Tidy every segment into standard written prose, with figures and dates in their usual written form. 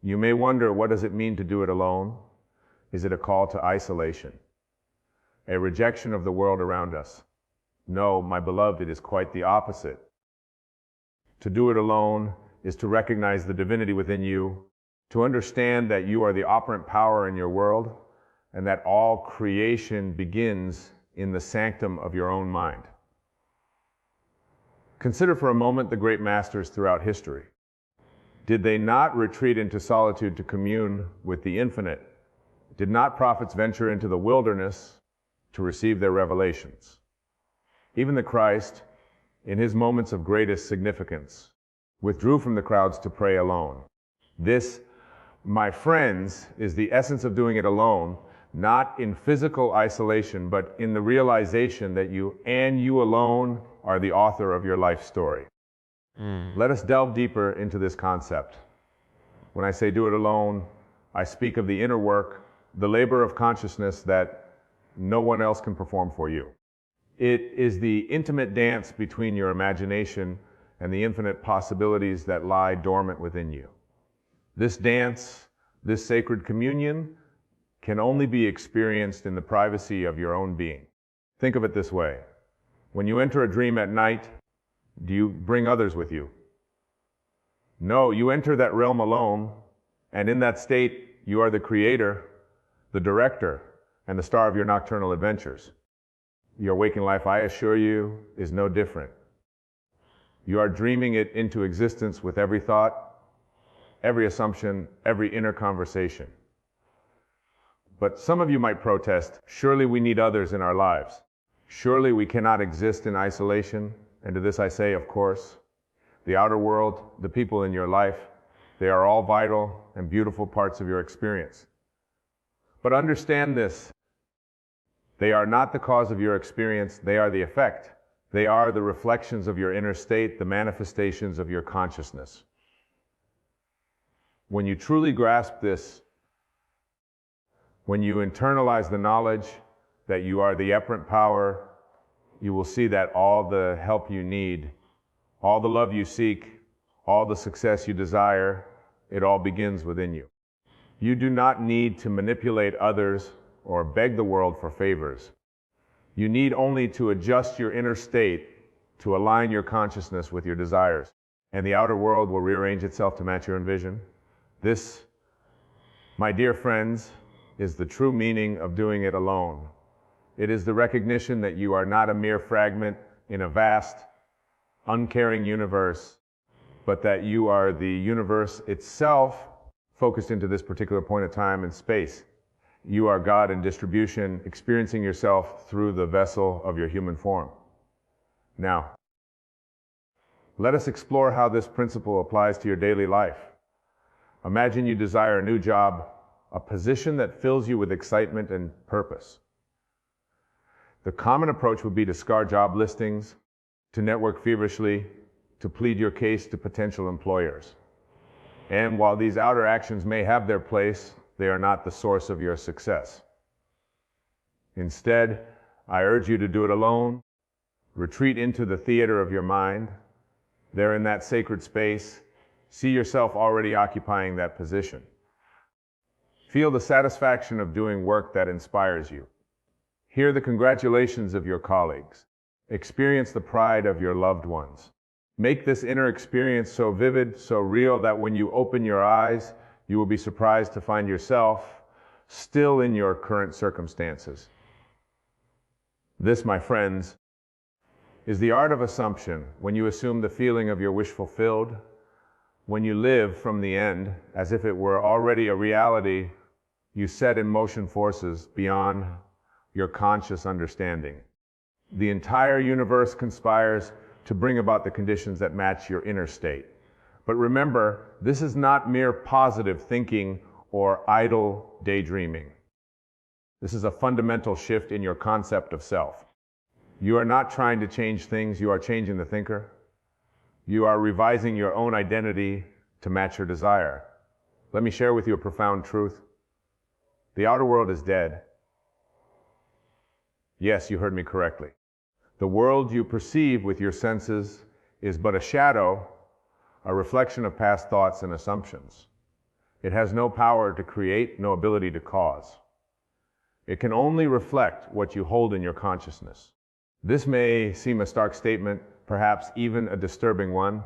You may wonder, what does it mean to do it alone? Is it a call to isolation? A rejection of the world around us? No, my beloved, it is quite the opposite. To do it alone is to recognize the divinity within you, to understand that you are the operant power in your world, and that all creation begins in the sanctum of your own mind. Consider for a moment the great masters throughout history. Did they not retreat into solitude to commune with the infinite? Did not prophets venture into the wilderness to receive their revelations? Even the Christ, in his moments of greatest significance, withdrew from the crowds to pray alone. This, my friends, is the essence of doing it alone, not in physical isolation, but in the realization that you and you alone are the author of your life story. Let us delve deeper into this concept. When I say do it alone, I speak of the inner work, the labor of consciousness that no one else can perform for you. It is the intimate dance between your imagination and the infinite possibilities that lie dormant within you. This dance, this sacred communion, can only be experienced in the privacy of your own being. Think of it this way. When you enter a dream at night, do you bring others with you? No, you enter that realm alone, and in that state, you are the creator, the director, and the star of your nocturnal adventures. Your waking life, I assure you, is no different. You are dreaming it into existence with every thought, every assumption, every inner conversation. But some of you might protest, surely we need others in our lives. Surely we cannot exist in isolation. And to this I say, of course, the outer world, the people in your life, they are all vital and beautiful parts of your experience. But understand this, they are not the cause of your experience, they are the effect. They are the reflections of your inner state, the manifestations of your consciousness. When you truly grasp this, when you internalize the knowledge that you are the operant power, you will see that all the help you need, all the love you seek, all the success you desire, it all begins within you. You do not need to manipulate others or beg the world for favors. You need only to adjust your inner state to align your consciousness with your desires, and the outer world will rearrange itself to match your vision. This, my dear friends, is the true meaning of doing it alone. It is the recognition that you are not a mere fragment in a vast, uncaring universe, but that you are the universe itself focused into this particular point of time and space. You are God in distribution, experiencing yourself through the vessel of your human form. Now, let us explore how this principle applies to your daily life. Imagine you desire a new job, a position that fills you with excitement and purpose. The common approach would be to scour job listings, to network feverishly, to plead your case to potential employers. And while these outer actions may have their place, they are not the source of your success. Instead, I urge you to do it alone. Retreat into the theater of your mind. There in that sacred space, see yourself already occupying that position. Feel the satisfaction of doing work that inspires you. Hear the congratulations of your colleagues. Experience the pride of your loved ones. Make this inner experience so vivid, so real, that when you open your eyes, you will be surprised to find yourself still in your current circumstances. This, my friends, is the art of assumption. When you assume the feeling of your wish fulfilled, when you live from the end as if it were already a reality, you set in motion forces beyond your conscious understanding. The entire universe conspires to bring about the conditions that match your inner state. But remember, this is not mere positive thinking or idle daydreaming. This is a fundamental shift in your concept of self. You are not trying to change things, you are changing the thinker. You are revising your own identity to match your desire. Let me share with you a profound truth. The outer world is dead. Yes, you heard me correctly. The world you perceive with your senses is but a shadow, a reflection of past thoughts and assumptions. It has no power to create, no ability to cause. It can only reflect what you hold in your consciousness. This may seem a stark statement, perhaps even a disturbing one,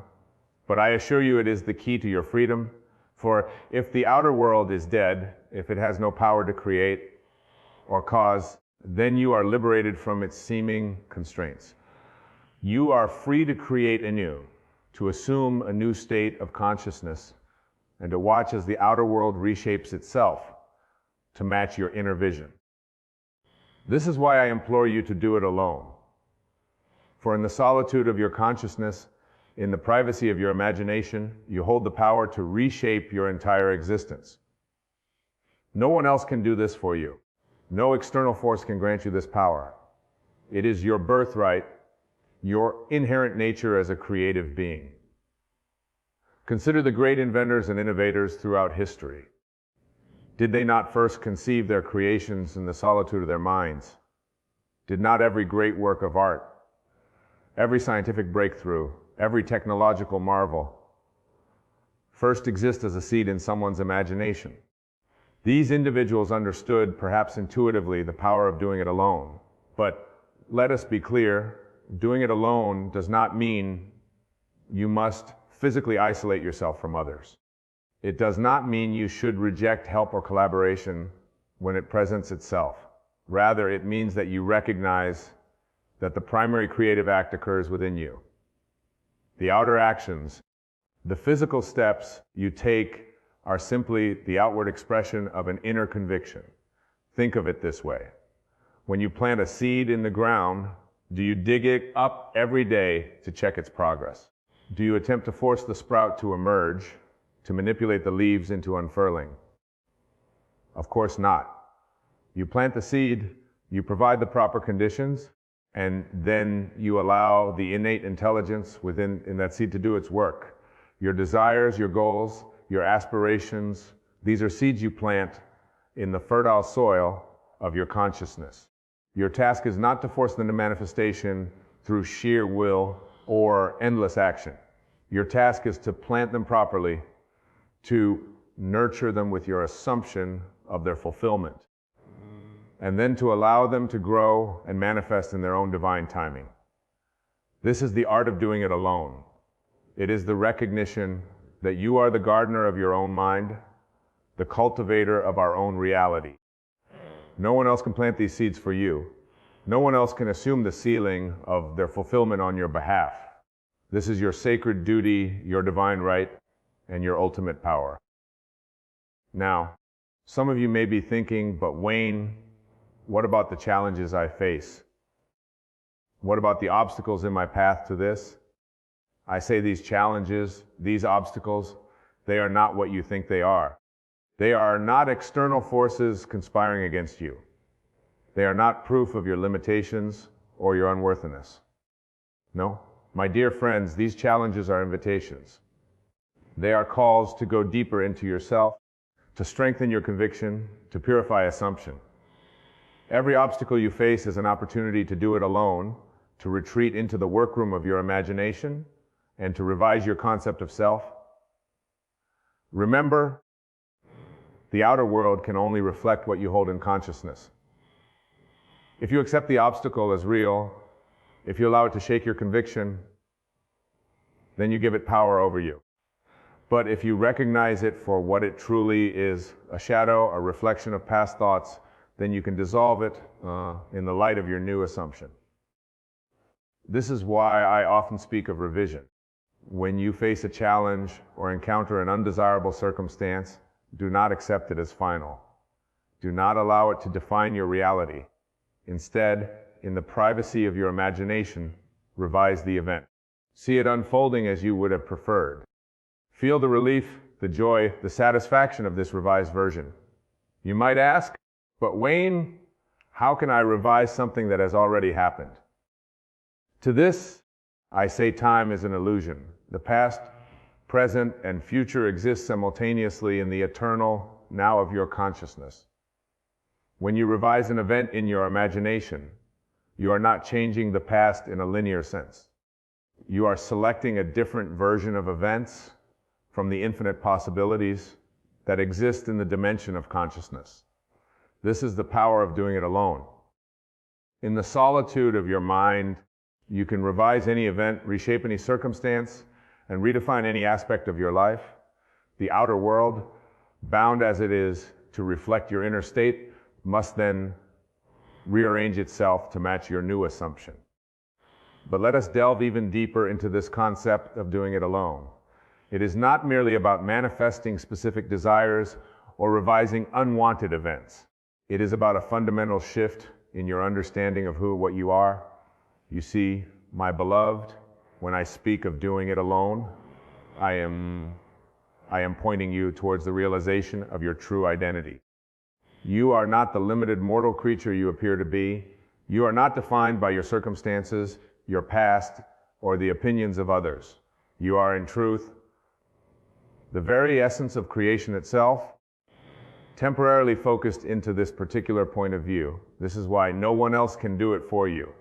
but I assure you it is the key to your freedom. For if the outer world is dead, if it has no power to create or cause, then you are liberated from its seeming constraints. You are free to create anew, to assume a new state of consciousness, and to watch as the outer world reshapes itself to match your inner vision. This is why I implore you to do it alone. For in the solitude of your consciousness, in the privacy of your imagination, you hold the power to reshape your entire existence. No one else can do this for you. No external force can grant you this power. It is your birthright, your inherent nature as a creative being. Consider the great inventors and innovators throughout history. Did they not first conceive their creations in the solitude of their minds? Did not every great work of art, every scientific breakthrough, every technological marvel first exist as a seed in someone's imagination? These individuals understood, perhaps intuitively, the power of doing it alone. But let us be clear, doing it alone does not mean you must physically isolate yourself from others. It does not mean you should reject help or collaboration when it presents itself. Rather, it means that you recognize that the primary creative act occurs within you. The outer actions, the physical steps you take, are simply the outward expression of an inner conviction. Think of it this way. When you plant a seed in the ground, do you dig it up every day to check its progress? Do you attempt to force the sprout to emerge, to manipulate the leaves into unfurling? Of course not. You plant the seed, you provide the proper conditions, and then you allow the innate intelligence in that seed to do its work. Your desires, your goals, your aspirations, these are seeds you plant in the fertile soil of your consciousness. Your task is not to force them to manifestation through sheer will or endless action. Your task is to plant them properly, to nurture them with your assumption of their fulfillment, and then to allow them to grow and manifest in their own divine timing. This is the art of doing it alone. It is the recognition that you are the gardener of your own mind, the cultivator of our own reality. No one else can plant these seeds for you. No one else can assume the ceiling of their fulfillment on your behalf. This is your sacred duty, your divine right, and your ultimate power. Now, some of you may be thinking, but Wayne, what about the challenges I face? What about the obstacles in my path to this? I say these challenges, these obstacles, they are not what you think they are. They are not external forces conspiring against you. They are not proof of your limitations or your unworthiness. No, my dear friends, these challenges are invitations. They are calls to go deeper into yourself, to strengthen your conviction, to purify assumption. Every obstacle you face is an opportunity to do it alone, to retreat into the workroom of your imagination, and to revise your concept of self. Remember, the outer world can only reflect what you hold in consciousness. If you accept the obstacle as real, if you allow it to shake your conviction, then you give it power over you. But if you recognize it for what it truly is, a shadow, a reflection of past thoughts, then you can dissolve it in the light of your new assumption. This is why I often speak of revision. When you face a challenge or encounter an undesirable circumstance, do not accept it as final. Do not allow it to define your reality. Instead, in the privacy of your imagination, revise the event. See it unfolding as you would have preferred. Feel the relief, the joy, the satisfaction of this revised version. You might ask, but Wayne, how can I revise something that has already happened? To this, I say time is an illusion. The past, present, and future exist simultaneously in the eternal now of your consciousness. When you revise an event in your imagination, you are not changing the past in a linear sense. You are selecting a different version of events from the infinite possibilities that exist in the dimension of consciousness. This is the power of doing it alone. In the solitude of your mind, you can revise any event, reshape any circumstance, and redefine any aspect of your life. The outer world, bound as it is to reflect your inner state, must then rearrange itself to match your new assumption. But let us delve even deeper into this concept of doing it alone. It is not merely about manifesting specific desires or revising unwanted events. It is about a fundamental shift in your understanding of what you are. You see, my beloved, when I speak of doing it alone, I am pointing you towards the realization of your true identity. You are not the limited mortal creature you appear to be. You are not defined by your circumstances, your past, or the opinions of others. You are, in truth, the very essence of creation itself, temporarily focused into this particular point of view. This is why no one else can do it for you.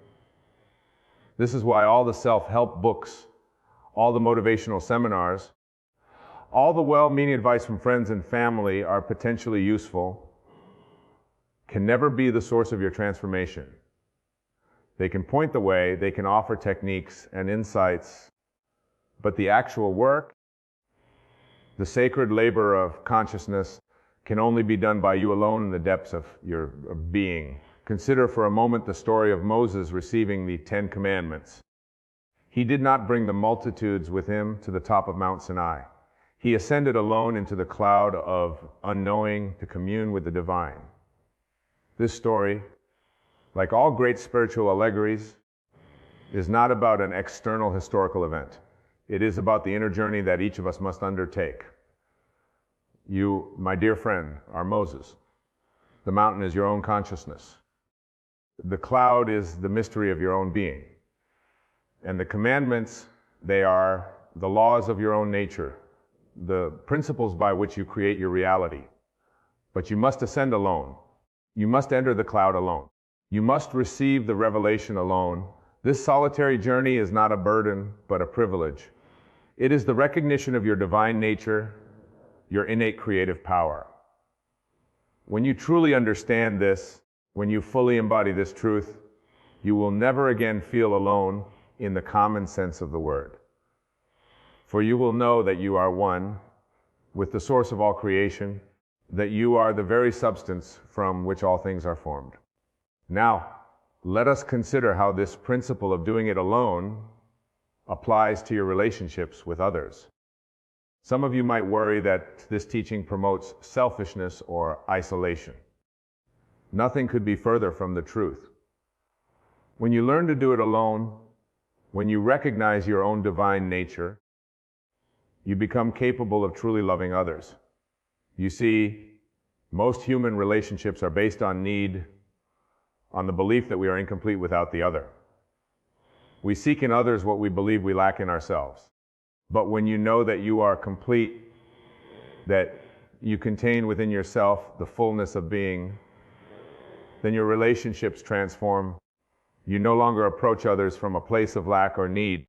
This is why all the self-help books, all the motivational seminars, all the well-meaning advice from friends and family are potentially useful, can never be the source of your transformation. They can point the way, they can offer techniques and insights, but the actual work, the sacred labor of consciousness, can only be done by you alone in the depths of your being. Consider for a moment the story of Moses receiving the 10 Commandments. He did not bring the multitudes with him to the top of Mount Sinai. He ascended alone into the cloud of unknowing to commune with the divine. This story, like all great spiritual allegories, is not about an external historical event. It is about the inner journey that each of us must undertake. You, my dear friend, are Moses. The mountain is your own consciousness. The cloud is the mystery of your own being. And the commandments, they are the laws of your own nature, the principles by which you create your reality. But you must ascend alone. You must enter the cloud alone. You must receive the revelation alone. This solitary journey is not a burden, but a privilege. It is the recognition of your divine nature, your innate creative power. When you truly understand this, when you fully embody this truth, you will never again feel alone in the common sense of the word. For you will know that you are one with the source of all creation, that you are the very substance from which all things are formed. Now, let us consider how this principle of doing it alone applies to your relationships with others. Some of you might worry that this teaching promotes selfishness or isolation. Nothing could be further from the truth. When you learn to do it alone, when you recognize your own divine nature, you become capable of truly loving others. You see, most human relationships are based on need, on the belief that we are incomplete without the other. We seek in others what we believe we lack in ourselves. But when you know that you are complete, that you contain within yourself the fullness of being, then your relationships transform. You no longer approach others from a place of lack or need,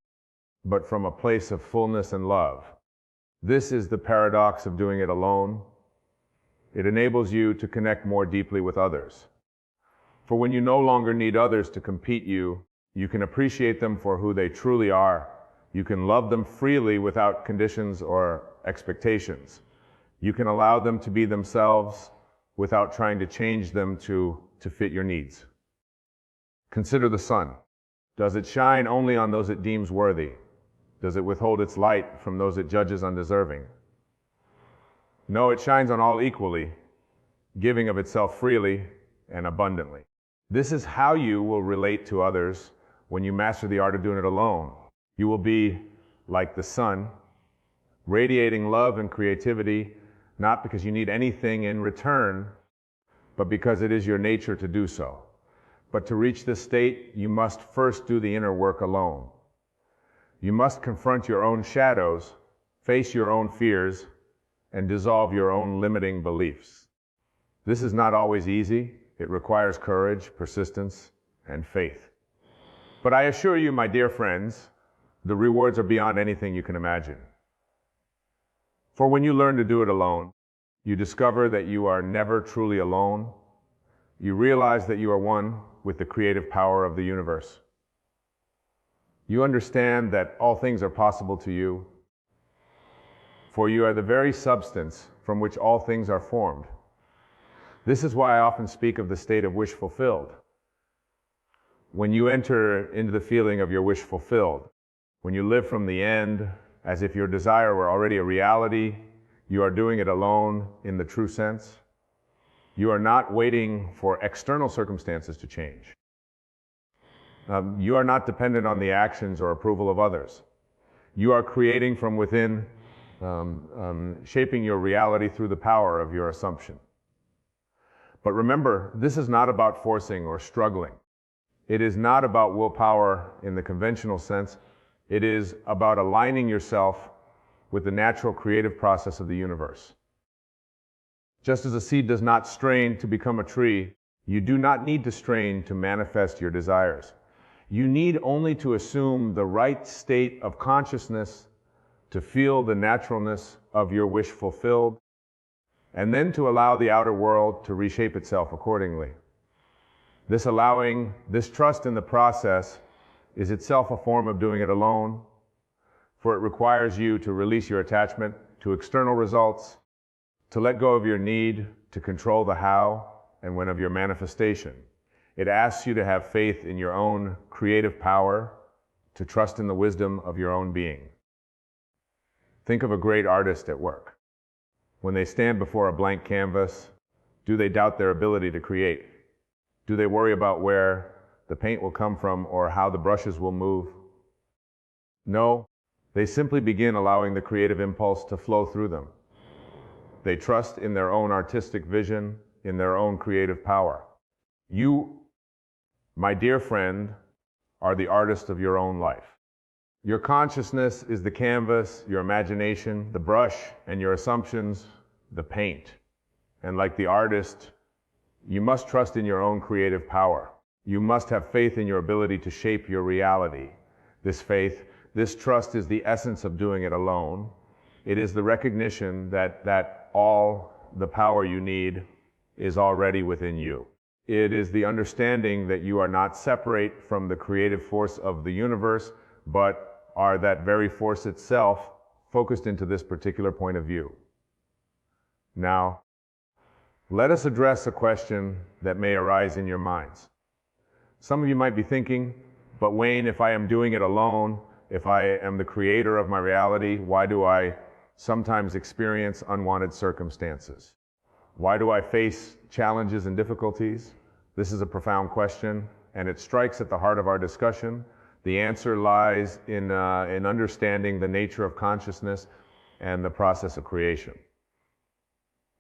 but from a place of fullness and love. This is the paradox of doing it alone. It enables you to connect more deeply with others. For when you no longer need others to compete you can appreciate them for who they truly are. You can love them freely without conditions or expectations. You can allow them to be themselves without trying to change them to fit your needs. Consider the sun. Does it shine only on those it deems worthy? Does it withhold its light from those it judges undeserving? No, it shines on all equally, giving of itself freely and abundantly. This is how you will relate to others when you master the art of doing it alone. You will be like the sun, radiating love and creativity, not because you need anything in return, but because it is your nature to do so. But to reach this state, you must first do the inner work alone. You must confront your own shadows, face your own fears, and dissolve your own limiting beliefs. This is not always easy. It requires courage, persistence, and faith. But I assure you, my dear friends, the rewards are beyond anything you can imagine. For when you learn to do it alone, You discover that you are never truly alone. You realize that you are one with the creative power of the universe. You understand that all things are possible to you, for you are the very substance from which all things are formed. This is why I often speak of the state of wish fulfilled. When you enter into the feeling of your wish fulfilled, when you live from the end as if your desire were already a reality, you are doing it alone in the true sense. You are not waiting for external circumstances to change. You are not dependent on the actions or approval of others. You are creating from within, shaping your reality through the power of your assumption. But remember, this is not about forcing or struggling. It is not about willpower in the conventional sense. It is about aligning yourself with the natural creative process of the universe. Just as a seed does not strain to become a tree, you do not need to strain to manifest your desires. You need only to assume the right state of consciousness to feel the naturalness of your wish fulfilled, and then to allow the outer world to reshape itself accordingly. This trust in the process is itself a form of doing it alone, for it requires you to release your attachment to external results, to let go of your need to control the how and when of your manifestation. It asks you to have faith in your own creative power, to trust in the wisdom of your own being. Think of a great artist at work. When they stand before a blank canvas, do they doubt their ability to create? Do they worry about where the paint will come from or how the brushes will move? No, they simply begin allowing the creative impulse to flow through them. They trust in their own artistic vision, in their own creative power. You, my dear friend, are the artist of your own life. Your consciousness is the canvas, your imagination, the brush, and your assumptions, the paint. And like the artist, you must trust in your own creative power. You must have faith in your ability to shape your reality. This faith, this trust is the essence of doing it alone. It is the recognition that all the power you need is already within you. It is the understanding that you are not separate from the creative force of the universe, but are that very force itself focused into this particular point of view. Now, let us address a question that may arise in your minds. Some of you might be thinking, but Wayne, if I am doing it alone, if I am the creator of my reality, why do I sometimes experience unwanted circumstances? Why do I face challenges and difficulties? This is a profound question, and it strikes at the heart of our discussion. The answer lies in understanding the nature of consciousness and the process of creation.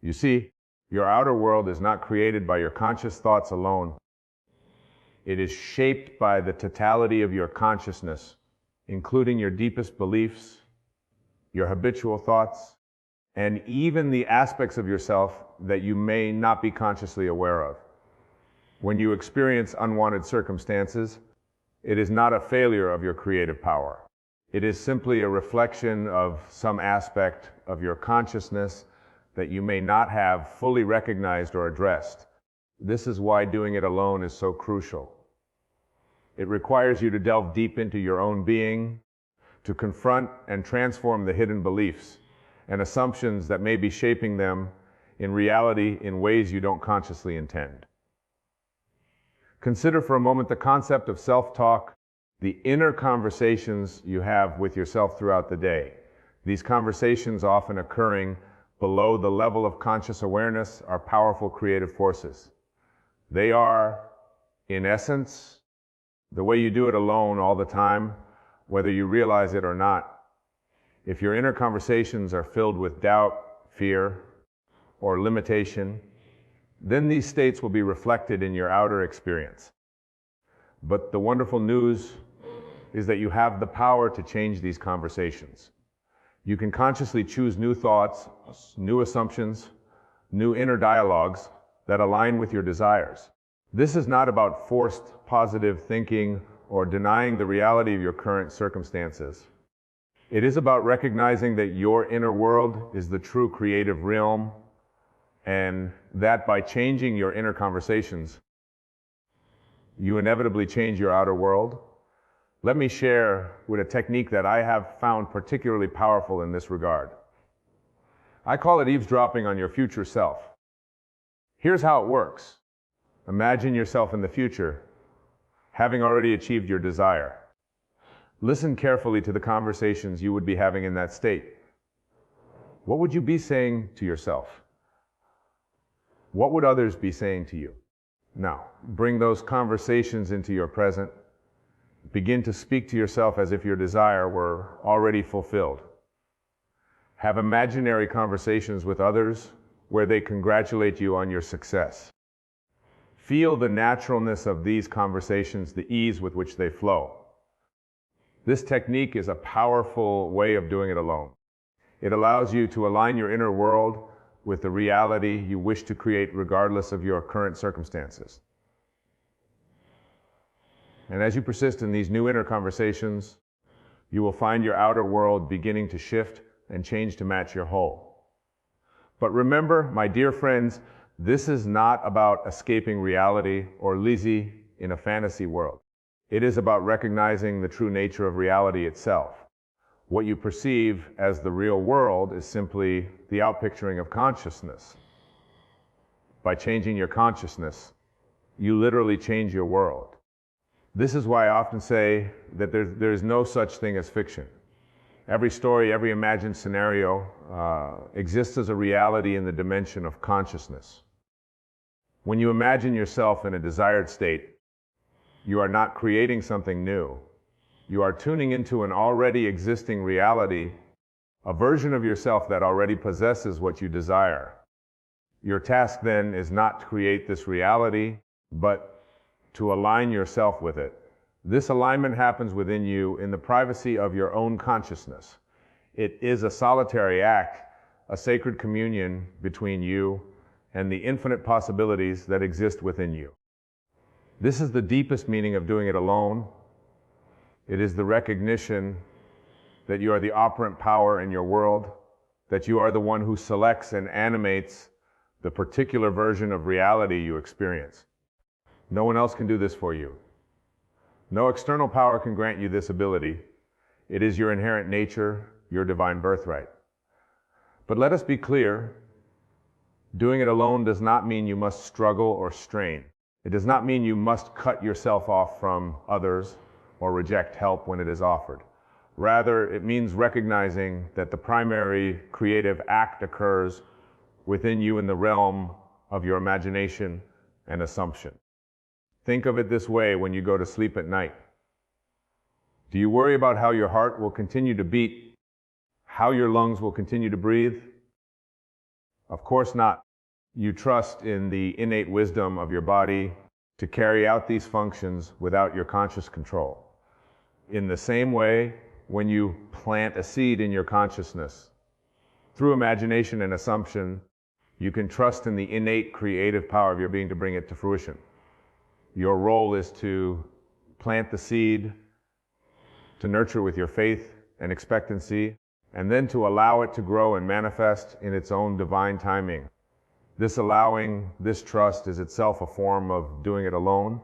You see, your outer world is not created by your conscious thoughts alone. It is shaped by the totality of your consciousness, including your deepest beliefs, your habitual thoughts, and even the aspects of yourself that you may not be consciously aware of. When you experience unwanted circumstances, it is not a failure of your creative power. It is simply a reflection of some aspect of your consciousness that you may not have fully recognized or addressed. This is why doing it alone is so crucial. It requires you to delve deep into your own being, to confront and transform the hidden beliefs and assumptions that may be shaping them in reality in ways you don't consciously intend. Consider for a moment the concept of self-talk, the inner conversations you have with yourself throughout the day. These conversations, often occurring below the level of conscious awareness, are powerful creative forces. They are, in essence, the way you do it alone all the time, whether you realize it or not. If your inner conversations are filled with doubt, fear, or limitation, then these states will be reflected in your outer experience. But the wonderful news is that you have the power to change these conversations. You can consciously choose new thoughts, new assumptions, new inner dialogues that align with your desires. This is not about forced positive thinking or denying the reality of your current circumstances. It is about recognizing that your inner world is the true creative realm and that by changing your inner conversations, you inevitably change your outer world. Let me share with a technique that I have found particularly powerful in this regard. I call it eavesdropping on your future self. Here's how it works. Imagine yourself in the future, having already achieved your desire. Listen carefully to the conversations you would be having in that state. What would you be saying to yourself? What would others be saying to you? Now, bring those conversations into your present. Begin to speak to yourself as if your desire were already fulfilled. Have imaginary conversations with others where they congratulate you on your success. Feel the naturalness of these conversations, the ease with which they flow. This technique is a powerful way of doing it alone. It allows you to align your inner world with the reality you wish to create regardless of your current circumstances. And as you persist in these new inner conversations, you will find your outer world beginning to shift and change to match your whole. But remember, my dear friends, this is not about escaping reality or living in a fantasy world. It is about recognizing the true nature of reality itself. What you perceive as the real world is simply the outpicturing of consciousness. By changing your consciousness, you literally change your world. This is why I often say that there is no such thing as fiction. Every story, every imagined scenario exists as a reality in the dimension of consciousness. When you imagine yourself in a desired state, you are not creating something new. You are tuning into an already existing reality, a version of yourself that already possesses what you desire. Your task then is not to create this reality, but to align yourself with it. This alignment happens within you in the privacy of your own consciousness. It is a solitary act, a sacred communion between you and the infinite possibilities that exist within you. This is the deepest meaning of doing it alone. It is the recognition that you are the operant power in your world, that you are the one who selects and animates the particular version of reality you experience. No one else can do this for you. No external power can grant you this ability. It is your inherent nature, your divine birthright. But let us be clear, doing it alone does not mean you must struggle or strain. It does not mean you must cut yourself off from others or reject help when it is offered. Rather, it means recognizing that the primary creative act occurs within you in the realm of your imagination and assumption. Think of it this way when you go to sleep at night. Do you worry about how your heart will continue to beat, how your lungs will continue to breathe? Of course not. You trust in the innate wisdom of your body to carry out these functions without your conscious control. In the same way, when you plant a seed in your consciousness, through imagination and assumption, you can trust in the innate creative power of your being to bring it to fruition. Your role is to plant the seed, to nurture with your faith and expectancy, and then to allow it to grow and manifest in its own divine timing. This allowing, this trust is itself a form of doing it alone.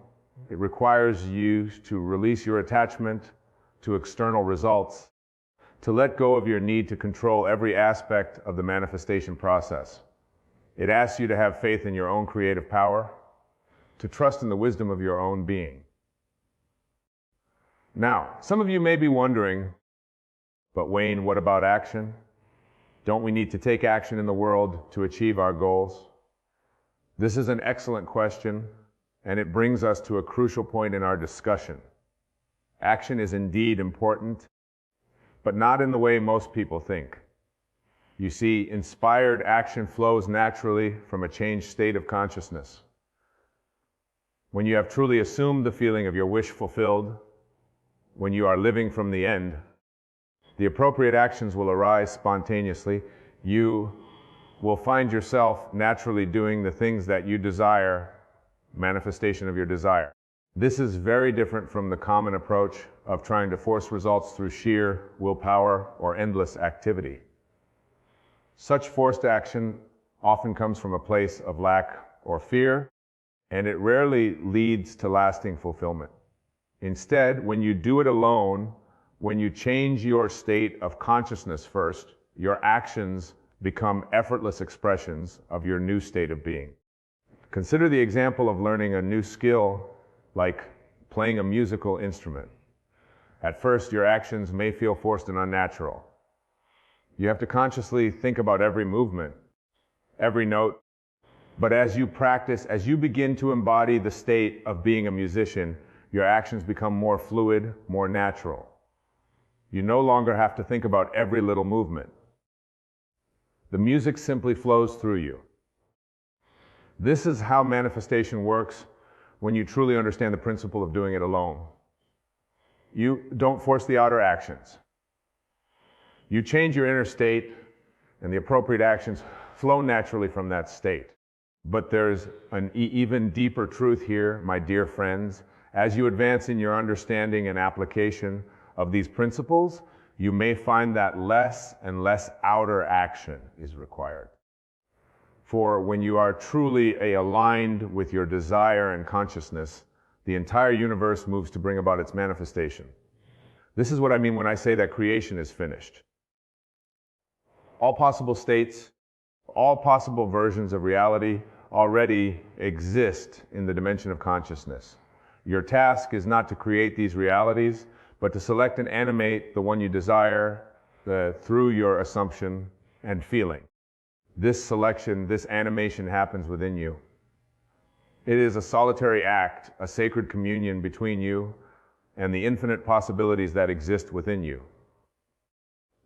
It requires you to release your attachment to external results, to let go of your need to control every aspect of the manifestation process. It asks you to have faith in your own creative power, to trust in the wisdom of your own being. Now, some of you may be wondering, but Wayne, what about action? Don't we need to take action in the world to achieve our goals? This is an excellent question, and it brings us to a crucial point in our discussion. Action is indeed important, but not in the way most people think. You see, inspired action flows naturally from a changed state of consciousness. When you have truly assumed the feeling of your wish fulfilled, when you are living from the end, the appropriate actions will arise spontaneously. You will find yourself naturally doing the things that you desire, manifestation of your desire. This is very different from the common approach of trying to force results through sheer willpower or endless activity. Such forced action often comes from a place of lack or fear, and it rarely leads to lasting fulfillment. Instead, when you do it alone, when you change your state of consciousness first, your actions become effortless expressions of your new state of being. Consider the example of learning a new skill like playing a musical instrument. At first, your actions may feel forced and unnatural. You have to consciously think about every movement, every note. But as you practice, as you begin to embody the state of being a musician, your actions become more fluid, more natural. You no longer have to think about every little movement. The music simply flows through you. This is how manifestation works when you truly understand the principle of doing it alone. You don't force the outer actions. You change your inner state, and the appropriate actions flow naturally from that state. But there's an even deeper truth here, my dear friends. As you advance in your understanding and application of these principles, you may find that less and less outer action is required. For when you are truly aligned with your desire and consciousness, the entire universe moves to bring about its manifestation. This is what I mean when I say that creation is finished. All possible states, all possible versions of reality already exist in the dimension of consciousness. Your task is not to create these realities, but to select and animate the one you desire through your assumption and feeling. This selection, this animation happens within you. It is a solitary act, a sacred communion between you and the infinite possibilities that exist within you.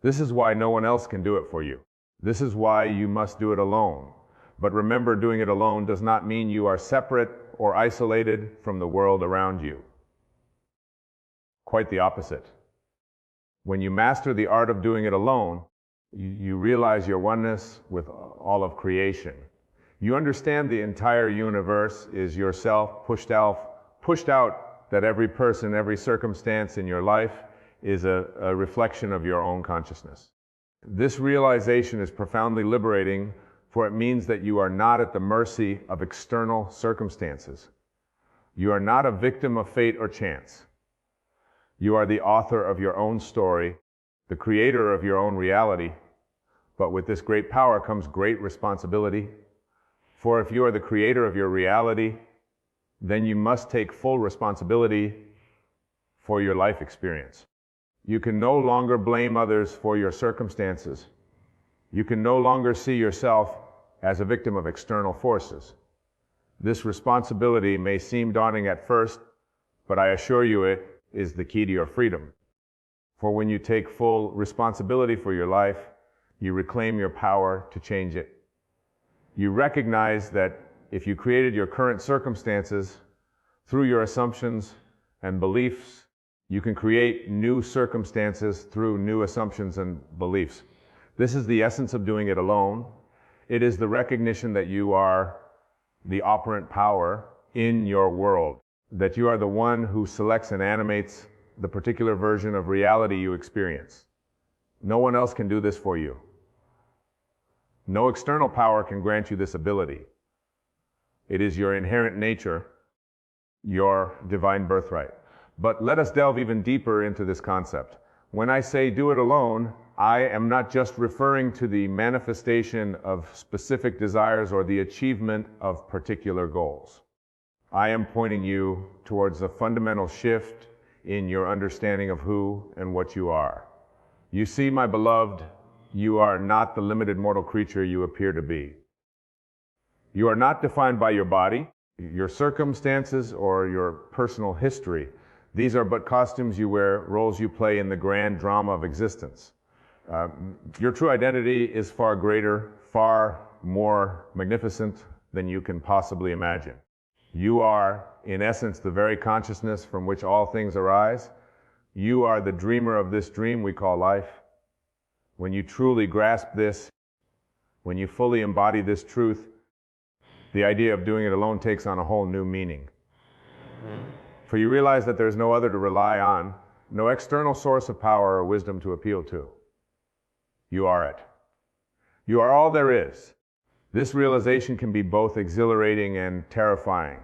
This is why no one else can do it for you. This is why you must do it alone. But remember, doing it alone does not mean you are separate or isolated from the world around you. Quite the opposite. When you master the art of doing it alone, you realize your oneness with all of creation. You understand the entire universe is yourself pushed out, that every person, every circumstance in your life is a reflection of your own consciousness. This realization is profoundly liberating, for it means that you are not at the mercy of external circumstances. You are not a victim of fate or chance. You are the author of your own story, the creator of your own reality. But with this great power comes great responsibility. For if you are the creator of your reality, then you must take full responsibility for your life experience. You can no longer blame others for your circumstances. You can no longer see yourself as a victim of external forces. This responsibility may seem daunting at first, but I assure you it is the key to your freedom. For when you take full responsibility for your life, you reclaim your power to change it. You recognize that if you created your current circumstances through your assumptions and beliefs, you can create new circumstances through new assumptions and beliefs. This is the essence of doing it alone. It is the recognition that you are the operant power in your world, that you are the one who selects and animates the particular version of reality you experience. No one else can do this for you. No external power can grant you this ability. It is your inherent nature, your divine birthright. But let us delve even deeper into this concept. When I say do it alone, I am not just referring to the manifestation of specific desires or the achievement of particular goals. I am pointing you towards a fundamental shift in your understanding of who and what you are. You see, my beloved, you are not the limited mortal creature you appear to be. You are not defined by your body, your circumstances, or your personal history. These are but costumes you wear, roles you play in the grand drama of existence. Your true identity is far greater, far more magnificent than you can possibly imagine. You are, in essence, the very consciousness from which all things arise. You are the dreamer of this dream we call life. When you truly grasp this, when you fully embody this truth, the idea of doing it alone takes on a whole new meaning. For you realize that there's no other to rely on, no external source of power or wisdom to appeal to. You are it. You are all there is. This realization can be both exhilarating and terrifying.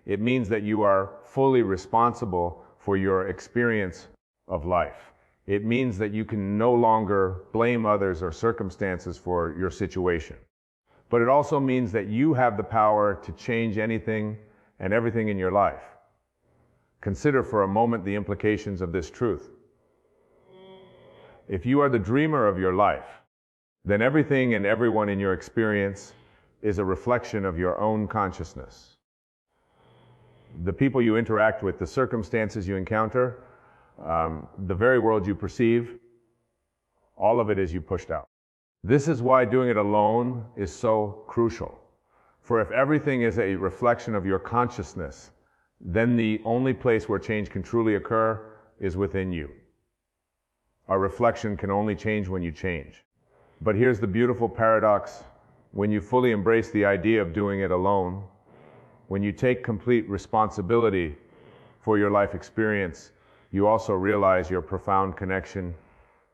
It means that you are fully responsible for your experience of life. It means that you can no longer blame others or circumstances for your situation. But it also means that you have the power to change anything and everything in your life. Consider for a moment the implications of this truth. If you are the dreamer of your life, then everything and everyone in your experience is a reflection of your own consciousness. The people you interact with, the circumstances you encounter, the very world you perceive, all of it is you pushed out. This is why doing it alone is so crucial. For if everything is a reflection of your consciousness, then the only place where change can truly occur is within you. Our reflection can only change when you change. But here's the beautiful paradox. When you fully embrace the idea of doing it alone, when you take complete responsibility for your life experience, you also realize your profound connection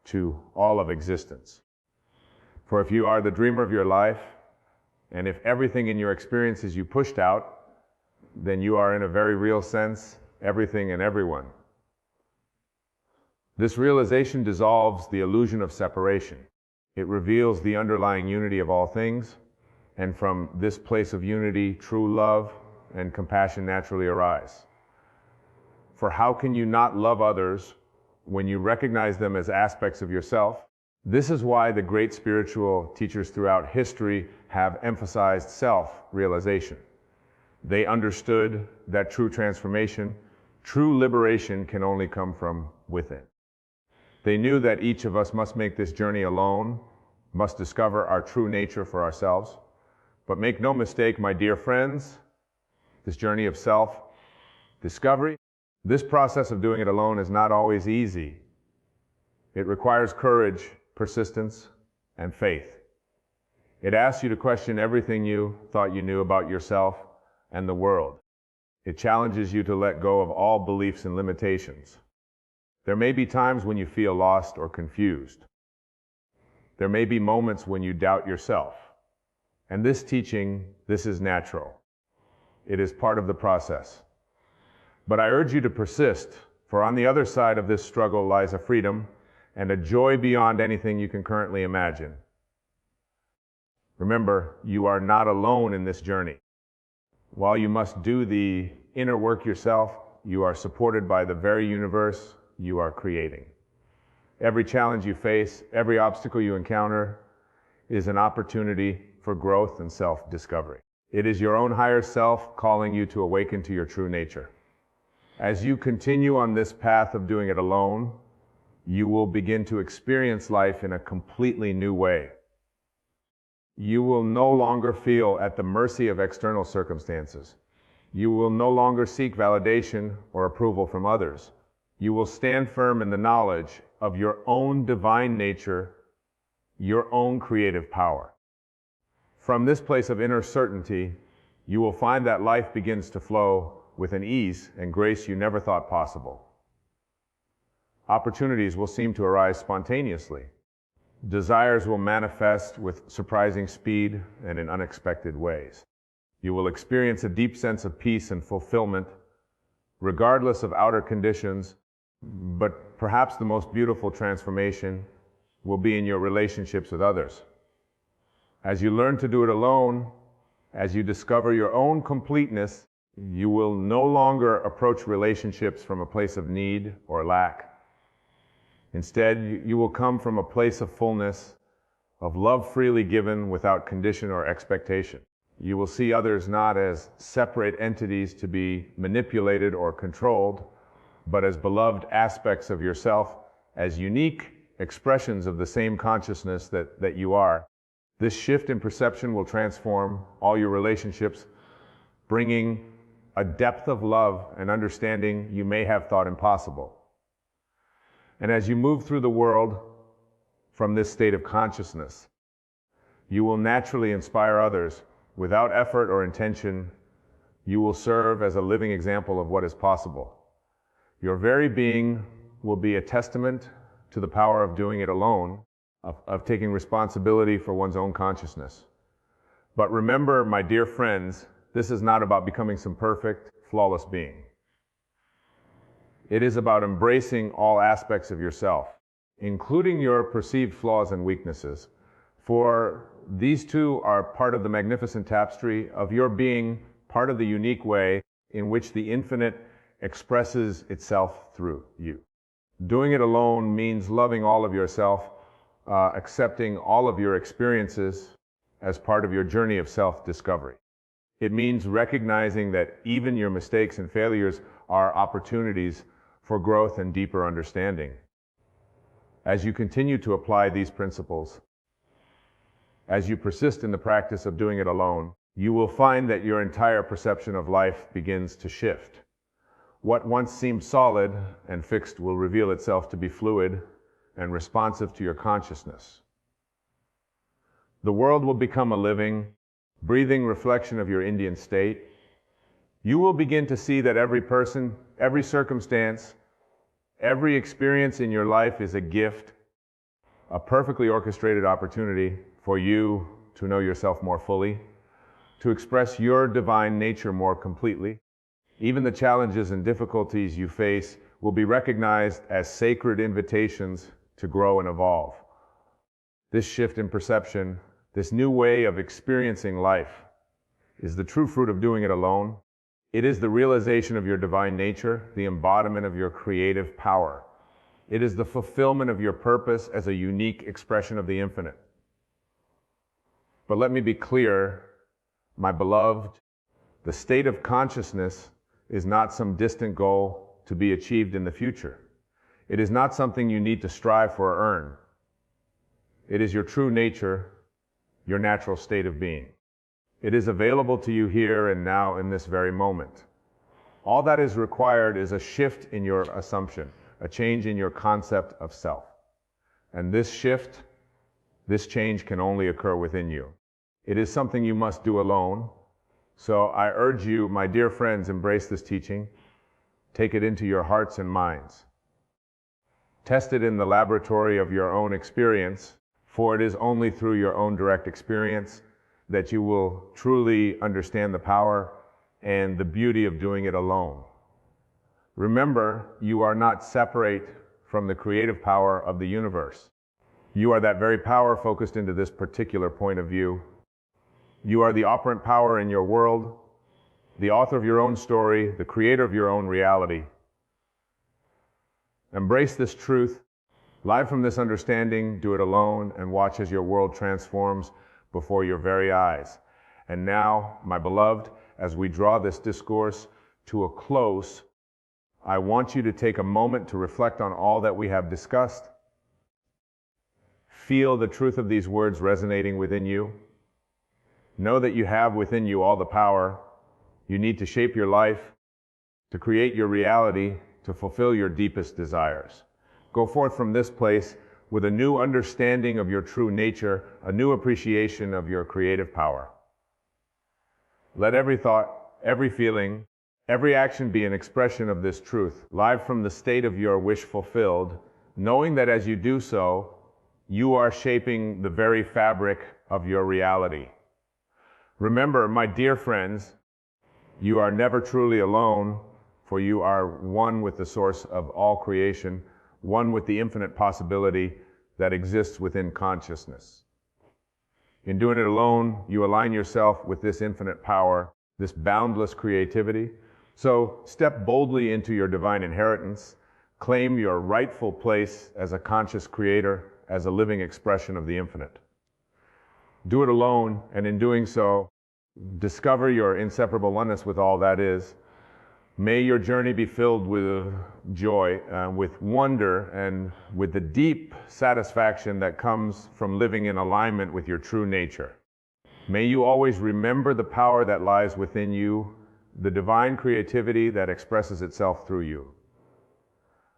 to all of existence. For if you are the dreamer of your life, and if everything in your experience is you pushed out, then you are in a very real sense everything and everyone. This realization dissolves the illusion of separation. It reveals the underlying unity of all things, and from this place of unity, true love and compassion naturally arise. For how can you not love others when you recognize them as aspects of yourself? This is why the great spiritual teachers throughout history have emphasized self-realization. They understood that true transformation, true liberation can only come from within. They knew that each of us must make this journey alone, must discover our true nature for ourselves. But make no mistake, my dear friends, this journey of self-discovery, this process of doing it alone is not always easy. It requires courage, persistence, and faith. It asks you to question everything you thought you knew about yourself and the world. It challenges you to let go of all beliefs and limitations. There may be times when you feel lost or confused. There may be moments when you doubt yourself. And this teaching, this is natural. It is part of the process. But I urge you to persist, for on the other side of this struggle lies a freedom and a joy beyond anything you can currently imagine. Remember, you are not alone in this journey. While you must do the inner work yourself, you are supported by the very universe you are creating. Every challenge you face, every obstacle you encounter is an opportunity for growth and self-discovery. It is your own higher self calling you to awaken to your true nature. As you continue on this path of doing it alone, you will begin to experience life in a completely new way. You will no longer feel at the mercy of external circumstances. You will no longer seek validation or approval from others. You will stand firm in the knowledge of your own divine nature, your own creative power. From this place of inner certainty, you will find that life begins to flow with an ease and grace you never thought possible. Opportunities will seem to arise spontaneously. Desires will manifest with surprising speed and in unexpected ways. You will experience a deep sense of peace and fulfillment, regardless of outer conditions, but perhaps the most beautiful transformation will be in your relationships with others. As you learn to do it alone, as you discover your own completeness, you will no longer approach relationships from a place of need or lack. Instead, you will come from a place of fullness, of love freely given without condition or expectation. You will see others not as separate entities to be manipulated or controlled, but as beloved aspects of yourself, as unique expressions of the same consciousness that you are. This shift in perception will transform all your relationships, bringing a depth of love and understanding you may have thought impossible. And as you move through the world from this state of consciousness, you will naturally inspire others. Without effort or intention, you will serve as a living example of what is possible. Your very being will be a testament to the power of doing it alone, of taking responsibility for one's own consciousness. But remember, my dear friends, this is not about becoming some perfect, flawless being. It is about embracing all aspects of yourself, including your perceived flaws and weaknesses, for these two are part of the magnificent tapestry of your being, part of the unique way in which the infinite expresses itself through you. Doing it alone means loving all of yourself, accepting all of your experiences as part of your journey of self-discovery. It means recognizing that even your mistakes and failures are opportunities for growth and deeper understanding. As you continue to apply these principles, as you persist in the practice of doing it alone, you will find that your entire perception of life begins to shift. What once seemed solid and fixed will reveal itself to be fluid and responsive to your consciousness. The world will become a living, breathing reflection of your Indian state. You will begin to see that every person, every circumstance, every experience in your life is a gift, a perfectly orchestrated opportunity for you to know yourself more fully, to express your divine nature more completely. Even the challenges and difficulties you face will be recognized as sacred invitations to grow and evolve. This shift in perception, this new way of experiencing life, is the true fruit of doing it alone. It is the realization of your divine nature, the embodiment of your creative power. It is the fulfillment of your purpose as a unique expression of the infinite. But let me be clear, my beloved, the state of consciousness is not some distant goal to be achieved in the future. It is not something you need to strive for or earn. It is your true nature, your natural state of being. It is available to you here and now in this very moment. All that is required is a shift in your assumption, a change in your concept of self. And this shift, this change can only occur within you. It is something you must do alone. So I urge you, my dear friends, embrace this teaching. Take it into your hearts and minds. Test it in the laboratory of your own experience, for it is only through your own direct experience that you will truly understand the power and the beauty of doing it alone. Remember, you are not separate from the creative power of the universe. You are that very power focused into this particular point of view. You are the operant power in your world, the author of your own story, the creator of your own reality. Embrace this truth, live from this understanding, do it alone, and watch as your world transforms before your very eyes. And now, my beloved, as we draw this discourse to a close, I want you to take a moment to reflect on all that we have discussed. Feel the truth of these words resonating within you. Know that you have within you all the power you need to shape your life, to create your reality, to fulfill your deepest desires. Go forth from this place with a new understanding of your true nature, a new appreciation of your creative power. Let every thought, every feeling, every action be an expression of this truth, live from the state of your wish fulfilled, knowing that as you do so, you are shaping the very fabric of your reality. Remember, my dear friends, you are never truly alone, for you are one with the source of all creation, one with the infinite possibility that exists within consciousness. In doing it alone, you align yourself with this infinite power, this boundless creativity. So step boldly into your divine inheritance, claim your rightful place as a conscious creator, as a living expression of the infinite. Do it alone, and in doing so, discover your inseparable oneness with all that is. May your journey be filled with joy, with wonder, and with the deep satisfaction that comes from living in alignment with your true nature. May you always remember the power that lies within you, the divine creativity that expresses itself through you.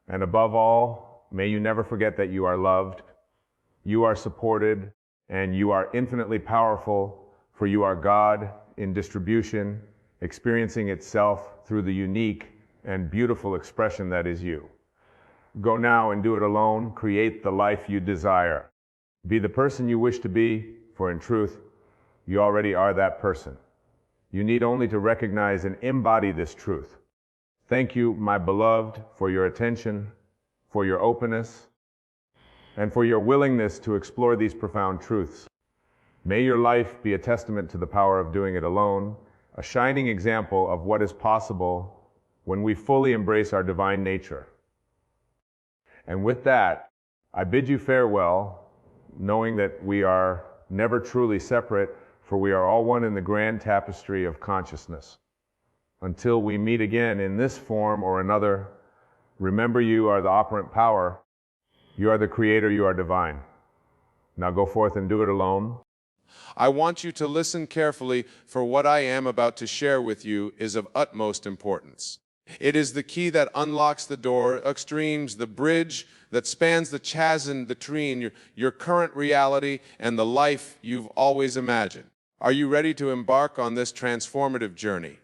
And above all, may you never forget that you are loved, you are supported, and you are infinitely powerful, for you are God in distribution, experiencing itself through the unique and beautiful expression that is you. Go now and do it alone. Create the life you desire. Be the person you wish to be, for in truth, You already are that person. You need only to recognize and embody this truth. Thank you, my beloved, for your attention, for your openness, and for your willingness to explore these profound truths. May your life be a testament to the power of doing it alone, a shining example of what is possible when we fully embrace our divine nature. And with that, I bid you farewell, knowing that we are never truly separate, for we are all one in the grand tapestry of consciousness. Until we meet again in this form or another, remember you are the operant power. You are the creator, you are divine. Now go forth and do it alone. I want you to listen carefully, for what I am about to share with you is of utmost importance. It is the key that unlocks the door, extremes, the bridge that spans the chasm between your current reality and the life you've always imagined. Are you ready to embark on this transformative journey?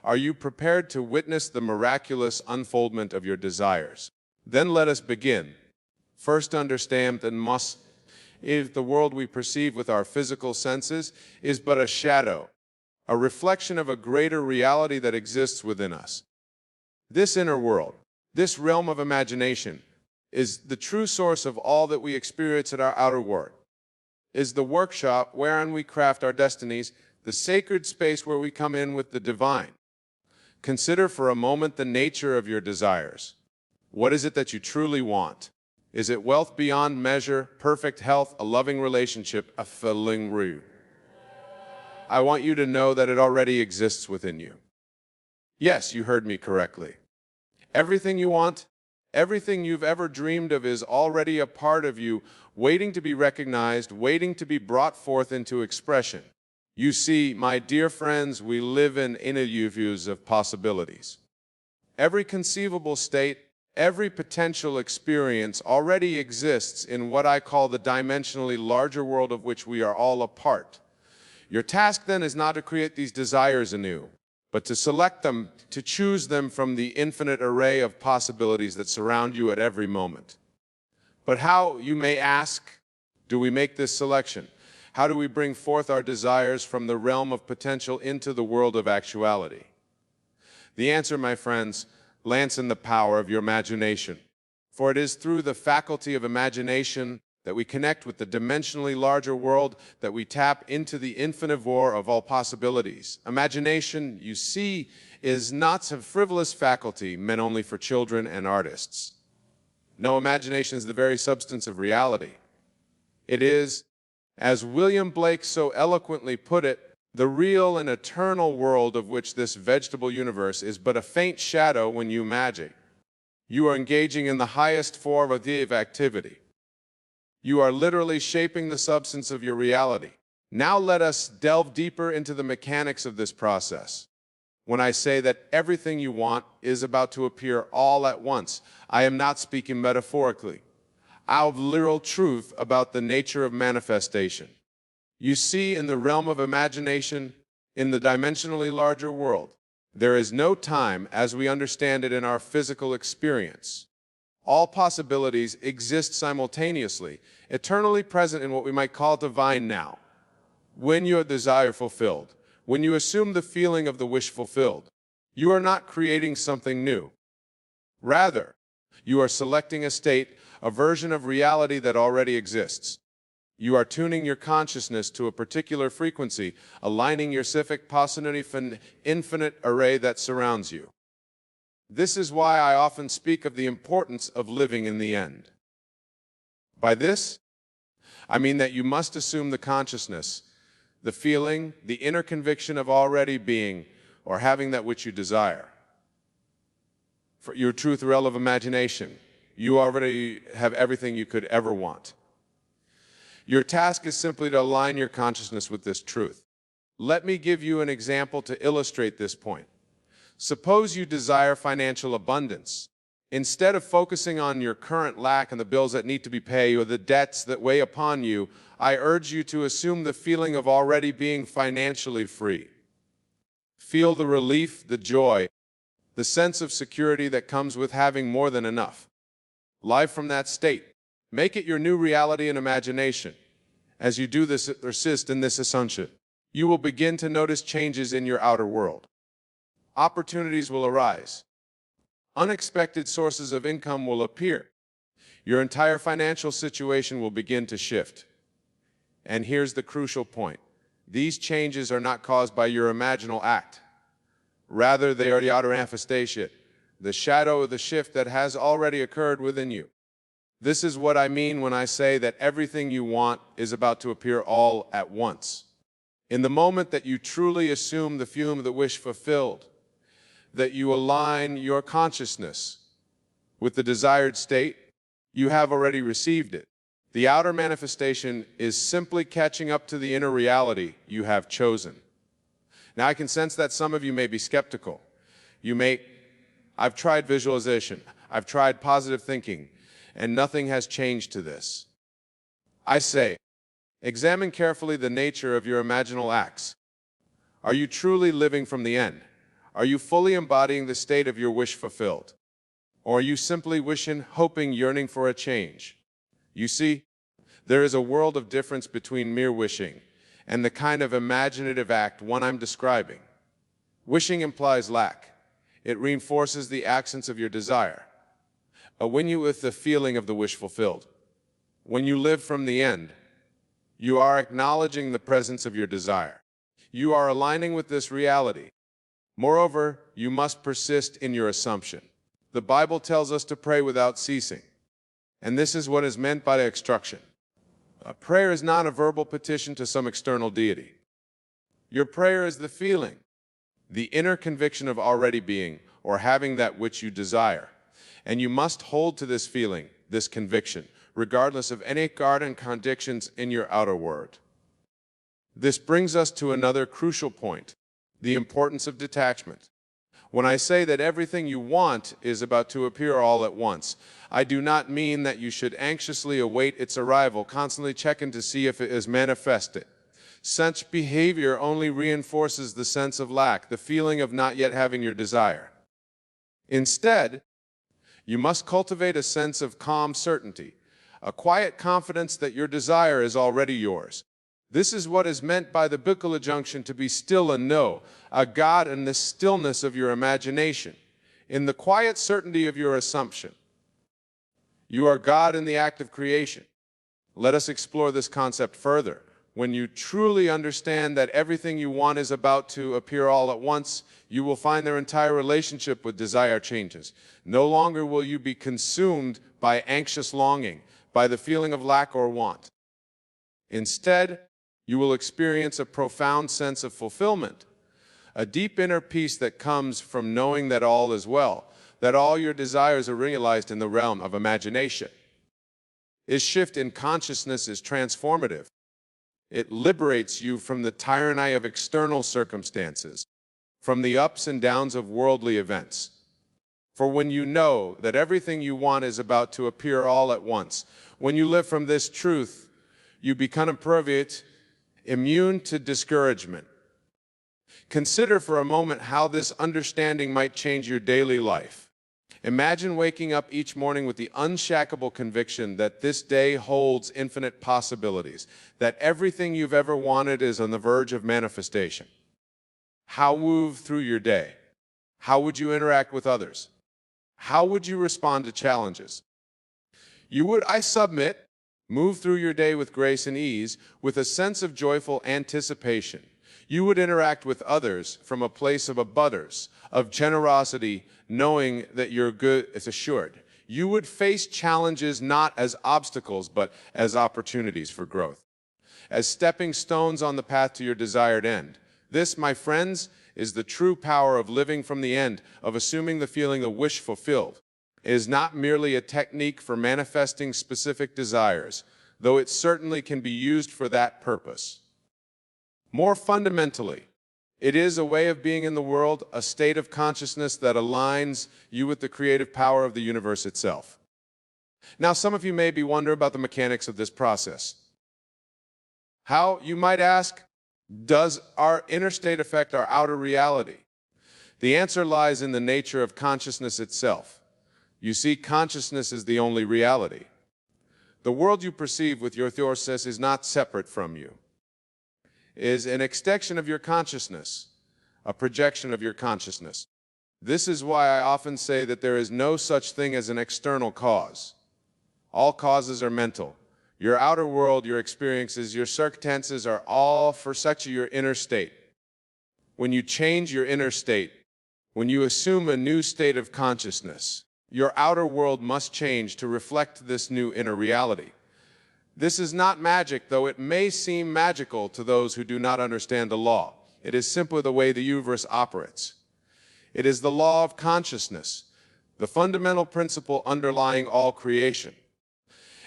Are you prepared to witness the miraculous unfoldment of your desires? Then let us begin. First, understand that if the world we perceive with our physical senses is but a shadow, a reflection of a greater reality that exists within us. This inner world, this realm of imagination, is the true source of all that we experience in our outer world, is the workshop wherein we craft our destinies, the sacred space where we come in with the divine. Consider for a moment the nature of your desires. What is it that you truly want? Is it wealth beyond measure, perfect health, a loving relationship, a filling room? I want you to know that it already exists within you. Yes, you heard me correctly. Everything you want, everything you've ever dreamed of is already a part of you, waiting to be recognized, waiting to be brought forth into expression. You see, my dear friends, we live in a universe of possibilities. Every conceivable state, every potential experience already exists in what I call the dimensionally larger world of which we are all a part. Your task then is not to create these desires anew, but to select them, to choose them from the infinite array of possibilities that surround you at every moment. But how, you may ask, do we make this selection? How do we bring forth our desires from the realm of potential into the world of actuality? The answer, my friends, lands in the power of your imagination. For it is through the faculty of imagination that we connect with the dimensionally larger world, that we tap into the infinite void of all possibilities. Imagination, you see, is not a frivolous faculty meant only for children and artists. No, imagination is the very substance of reality. It is, as William Blake so eloquently put it, the real and eternal world of which this vegetable universe is but a faint shadow when you imagine. You are engaging in the highest form of activity. You are literally shaping the substance of your reality. Now let us delve deeper into the mechanics of this process. When I say that everything you want is about to appear all at once, I am not speaking metaphorically. I have literal truth about the nature of manifestation. You see, in the realm of imagination, in the dimensionally larger world, there is no time as we understand it in our physical experience. All possibilities exist simultaneously, eternally present in what we might call divine now. When your desire fulfilled, when you assume the feeling of the wish fulfilled, you are not creating something new. Rather, you are selecting a state, a version of reality that already exists. You are tuning your consciousness to a particular frequency, aligning your civic possibility for an infinite array that surrounds you. This is why I often speak of the importance of living in the end. By this, I mean that you must assume the consciousness, the feeling, the inner conviction of already being or having that which you desire. For your truth realm of imagination, you already have everything you could ever want. Your task is simply to align your consciousness with this truth. Let me give you an example to illustrate this point. Suppose you desire financial abundance. Instead of focusing on your current lack and the bills that need to be paid or the debts that weigh upon you, I urge you to assume the feeling of already being financially free. Feel the relief, the joy, the sense of security that comes with having more than enough. Live from that state. Make it your new reality and imagination. As you do this, persist in this assumption. You will begin to notice changes in your outer world. Opportunities will arise. Unexpected sources of income will appear. Your entire financial situation will begin to shift. And here's the crucial point. These changes are not caused by your imaginal act. Rather, they are the outer manifestation, the shadow of the shift that has already occurred within you. This is what I mean when I say that everything you want is about to appear all at once. In the moment that you truly assume the feeling of the wish fulfilled, that you align your consciousness with the desired state, you have already received it. The outer manifestation is simply catching up to the inner reality you have chosen. Now, I can sense that some of you may be skeptical. I've tried visualization, I've tried positive thinking, and nothing has changed to this. I say, examine carefully the nature of your imaginal acts. Are you truly living from the end? Are you fully embodying the state of your wish fulfilled? Or are you simply wishing, hoping, yearning for a change? You see, there is a world of difference between mere wishing and the kind of imaginative act one I'm describing. Wishing implies lack. It reinforces the absence of your desire. When you with the feeling of the wish fulfilled. When you live from the end, you are acknowledging the presence of your desire. You are aligning with this reality. Moreover, you must persist in your assumption. The Bible tells us to pray without ceasing. And this is what is meant by the instruction. A prayer is not a verbal petition to some external deity. Your prayer is the feeling, the inner conviction of already being or having that which you desire. And you must hold to this feeling, this conviction, regardless of any garden contradictions in your outer world. This brings us to another crucial point, the importance of detachment. When I say that everything you want is about to appear all at once, I do not mean that you should anxiously await its arrival, constantly checking to see if it is manifested. Such behavior only reinforces the sense of lack, the feeling of not yet having your desire. Instead, you must cultivate a sense of calm certainty, a quiet confidence that your desire is already yours. This is what is meant by the biblical injunction to be still and know, a God in the stillness of your imagination, in the quiet certainty of your assumption. You are God in the act of creation. Let us explore this concept further. When you truly understand that everything you want is about to appear all at once, you will find their entire relationship with desire changes. No longer will you be consumed by anxious longing, by the feeling of lack or want. Instead, you will experience a profound sense of fulfillment, a deep inner peace that comes from knowing that all is well, that all your desires are realized in the realm of imagination. This shift in consciousness is transformative. It liberates you from the tyranny of external circumstances, from the ups and downs of worldly events. For when you know that everything you want is about to appear all at once, when you live from this truth, you become impervious, immune to discouragement. Consider for a moment how this understanding might change your daily life. Imagine waking up each morning with the unshakable conviction that this day holds infinite possibilities, that everything you've ever wanted is on the verge of manifestation. How would you move through your day? How would you interact with others? How would you respond to challenges? You would, I submit, move through your day with grace and ease, with a sense of joyful anticipation. You would interact with others from a place of abundance, of generosity, knowing that your good is assured. You would face challenges not as obstacles, but as opportunities for growth, as stepping stones on the path to your desired end. This, my friends, is the true power of living from the end, of assuming the feeling of wish fulfilled. It is not merely a technique for manifesting specific desires, though it certainly can be used for that purpose. More fundamentally, it is a way of being in the world, a state of consciousness that aligns you with the creative power of the universe itself. Now, some of you may be wondering about the mechanics of this process. How, you might ask, does our inner state affect our outer reality? The answer lies in the nature of consciousness itself. You see, consciousness is the only reality. The world you perceive with your theosis is not separate from you. is an extension of your consciousness, a projection of your consciousness. This is why I often say that there is no such thing as an external cause. All causes are mental. Your outer world, your experiences, your circumstances are all for such your inner state. When you change your inner state, when you assume a new state of consciousness, your outer world must change to reflect this new inner reality. This is not magic, though it may seem magical to those who do not understand the law. It is simply the way the universe operates. It is the law of consciousness, the fundamental principle underlying all creation.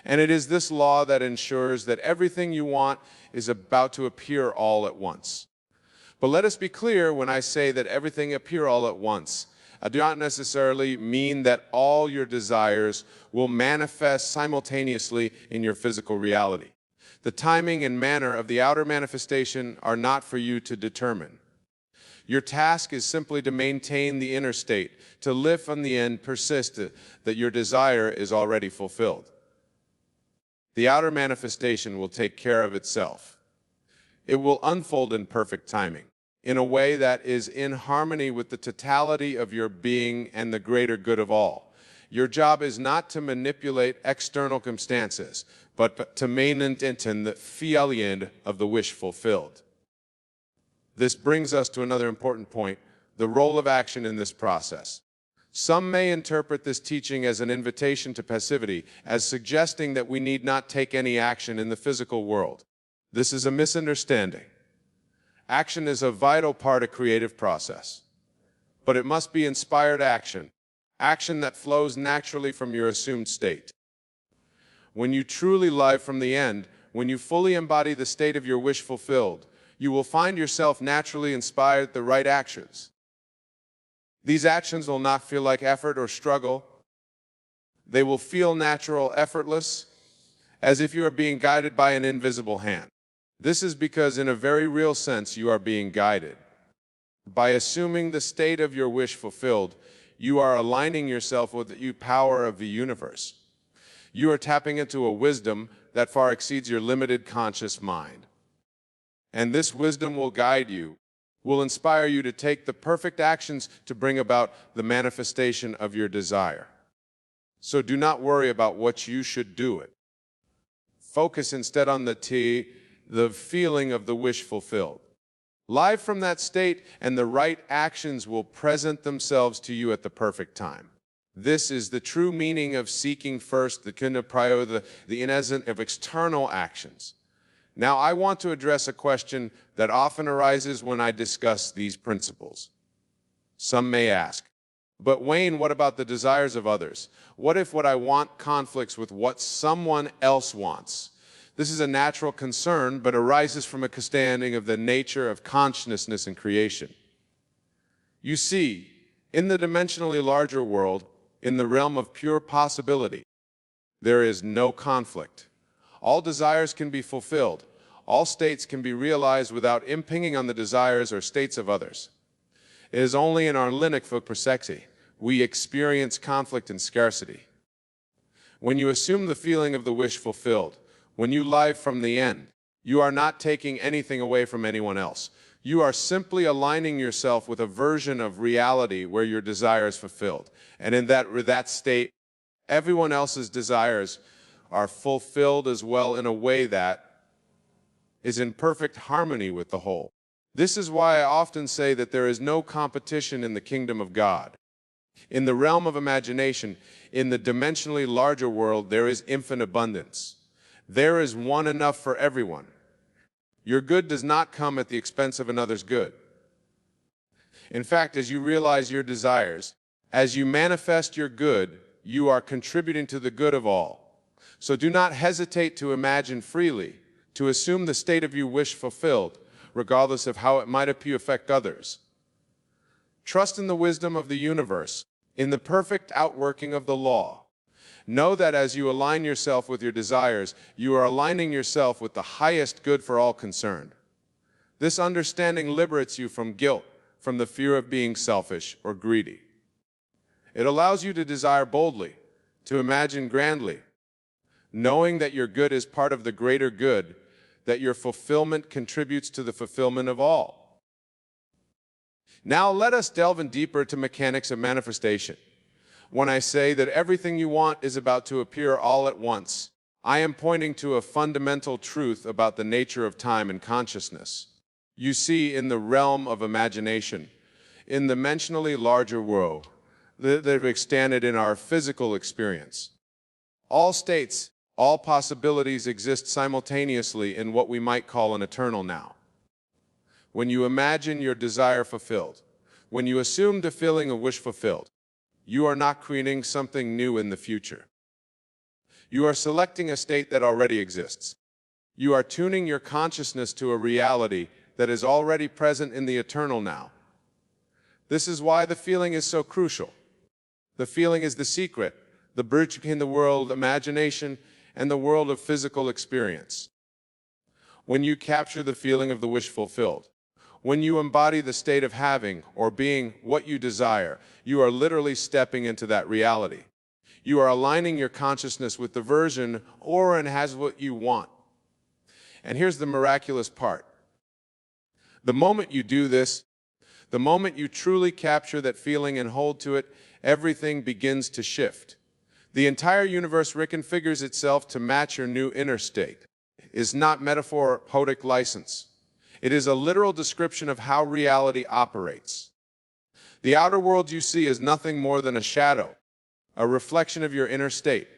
And it is this law that ensures that everything you want is about to appear all at once. But let us be clear when I say that everything appear all at once. I do not necessarily mean that all your desires will manifest simultaneously in your physical reality. The timing and manner of the outer manifestation are not for you to determine. Your task is simply to maintain the inner state, to live from the end, persist that your desire is already fulfilled. The outer manifestation will take care of itself. It will unfold in perfect timing, in a way that is in harmony with the totality of your being and the greater good of all. Your job is not to manipulate external circumstances, but to maintain the feeling of the wish fulfilled. This brings us to another important point, the role of action in this process. Some may interpret this teaching as an invitation to passivity, as suggesting that we need not take any action in the physical world. This is a misunderstanding. Action is a vital part of creative process, but it must be inspired action, action that flows naturally from your assumed state. When you truly live from the end, when you fully embody the state of your wish fulfilled, you will find yourself naturally inspired the right actions. These actions will not feel like effort or struggle. They will feel natural, effortless, as if you are being guided by an invisible hand. This is because in a very real sense you are being guided. By assuming the state of your wish fulfilled, you are aligning yourself with the power of the universe. You are tapping into a wisdom that far exceeds your limited conscious mind. And this wisdom will guide you, will inspire you to take the perfect actions to bring about the manifestation of your desire. So do not worry about what you should do it. Focus instead on the feeling of the wish fulfilled. Live from that state, and the right actions will present themselves to you at the perfect time. This is the true meaning of seeking first the innocent of external actions. Now, I want to address a question that often arises when I discuss these principles. Some may ask, but Wayne, what about the desires of others? What if what I want conflicts with what someone else wants? This is a natural concern, but arises from a understanding of the nature of consciousness and creation. You see, in the dimensionally larger world, in the realm of pure possibility, there is no conflict. All desires can be fulfilled. All states can be realized without impinging on the desires or states of others. It is only in our limitless perspective we experience conflict and scarcity. When you assume the feeling of the wish fulfilled, when you live from the end, you are not taking anything away from anyone else. You are simply aligning yourself with a version of reality where your desire is fulfilled. And in that state, everyone else's desires are fulfilled as well in a way that is in perfect harmony with the whole. This is why I often say that there is no competition in the kingdom of God. In the realm of imagination, in the dimensionally larger world, there is infinite abundance. There is one enough for everyone. Your good does not come at the expense of another's good. In fact, as you realize your desires, as you manifest your good, you are contributing to the good of all. So do not hesitate to imagine freely, to assume the state of your wish fulfilled, regardless of how it might appear to affect others. Trust in the wisdom of the universe, in the perfect outworking of the law. Know that as you align yourself with your desires, you are aligning yourself with the highest good for all concerned. This understanding liberates you from guilt, from the fear of being selfish or greedy. It allows you to desire boldly, to imagine grandly, knowing that your good is part of the greater good, that your fulfillment contributes to the fulfillment of all. Now let us delve in deeper to mechanics of manifestation. When I say that everything you want is about to appear all at once, I am pointing to a fundamental truth about the nature of time and consciousness. You see, in the realm of imagination, in the dimensionally larger world that have extended in our physical experience, all states, all possibilities exist simultaneously in what we might call an eternal now. When you imagine your desire fulfilled, when you assume the feeling of wish fulfilled, you are not creating something new in the future. You are selecting a state that already exists. You are tuning your consciousness to a reality that is already present in the eternal now. This is why the feeling is so crucial. The feeling is the secret, the bridge between the world of imagination and the world of physical experience. When you capture the feeling of the wish fulfilled, when you embody the state of having or being what you desire, you are literally stepping into that reality. You are aligning your consciousness with the version or and has what you want. And here's the miraculous part. The moment you do this, the moment you truly capture that feeling and hold to it, everything begins to shift. The entire universe reconfigures itself to match your new inner state. It is not metaphor or poetic license. It is a literal description of how reality operates. The outer world you see is nothing more than a shadow, a reflection of your inner state.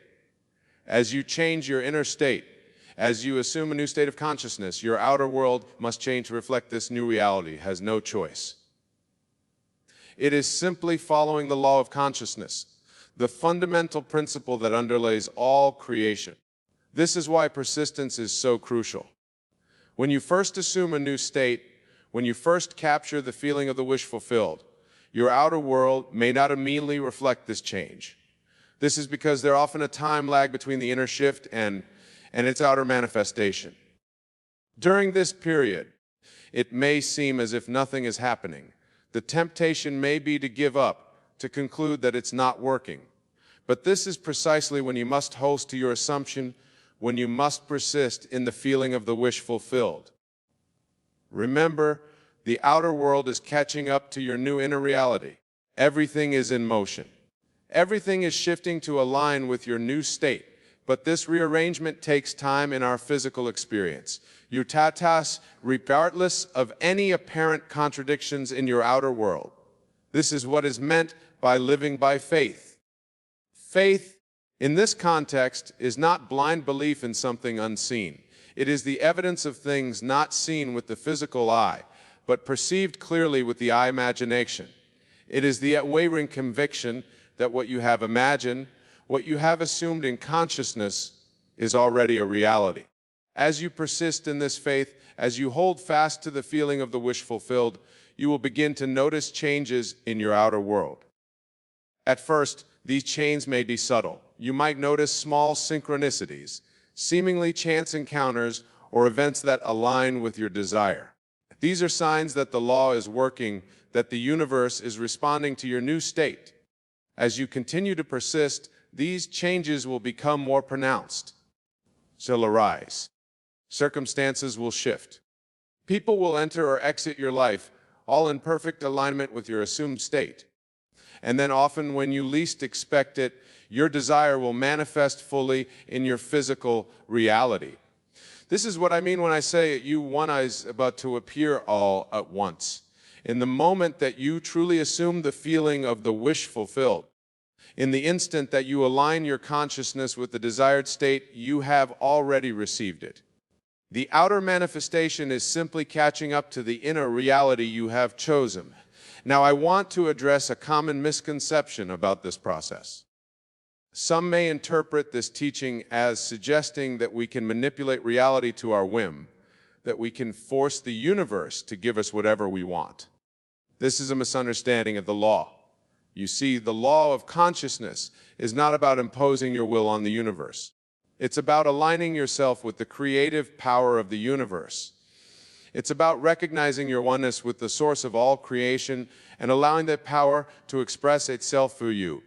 As you change your inner state, as you assume a new state of consciousness, your outer world must change to reflect this new reality. It has no choice. It is simply following the law of consciousness, the fundamental principle that underlays all creation. This is why persistence is so crucial. When you first assume a new state, when you first capture the feeling of the wish fulfilled, your outer world may not immediately reflect this change. This is because there's often a time lag between the inner shift and its outer manifestation. During this period, it may seem as if nothing is happening. The temptation may be to give up, to conclude that it's not working. But this is precisely when you must hold to your assumption, when you must persist in the feeling of the wish fulfilled. Remember, the outer world is catching up to your new inner reality. Everything is in motion. Everything is shifting to align with your new state. But this rearrangement takes time in our physical experience. You tatas, regardless of any apparent contradictions in your outer world. This is what is meant by living by faith. Faith, in this context, is not blind belief in something unseen. It is the evidence of things not seen with the physical eye, but perceived clearly with the eye imagination. It is the unwavering conviction that what you have imagined, what you have assumed in consciousness, is already a reality. As you persist in this faith, as you hold fast to the feeling of the wish fulfilled, you will begin to notice changes in your outer world. At first, these changes may be subtle. You might notice small synchronicities, seemingly chance encounters, or events that align with your desire. These are signs that the law is working, that the universe is responding to your new state. As you continue to persist, these changes will become more pronounced. Shall arise. Circumstances will shift. People will enter or exit your life, all in perfect alignment with your assumed state. And then often when you least expect it, your desire will manifest fully in your physical reality. This is what I mean when I say you one is about to appear all at once. In the moment that you truly assume the feeling of the wish fulfilled, in the instant that you align your consciousness with the desired state, you have already received it. The outer manifestation is simply catching up to the inner reality you have chosen. Now, I want to address a common misconception about this process. Some may interpret this teaching as suggesting that we can manipulate reality to our whim, that we can force the universe to give us whatever we want. This is a misunderstanding of the law. You see, the law of consciousness is not about imposing your will on the universe. It's about aligning yourself with the creative power of the universe. It's about recognizing your oneness with the source of all creation and allowing that power to express itself through you.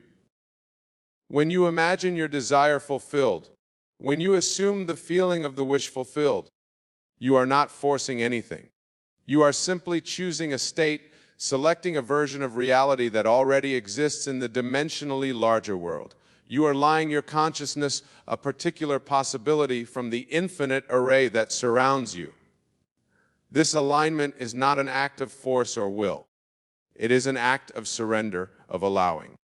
When you imagine your desire fulfilled, when you assume the feeling of the wish fulfilled, You are not forcing anything. You are simply choosing a state, selecting a version of reality that already exists in the dimensionally larger world. You are aligning your consciousness a particular possibility from the infinite array that surrounds you. This alignment is not an act of force or will. It is an act of surrender, of allowing.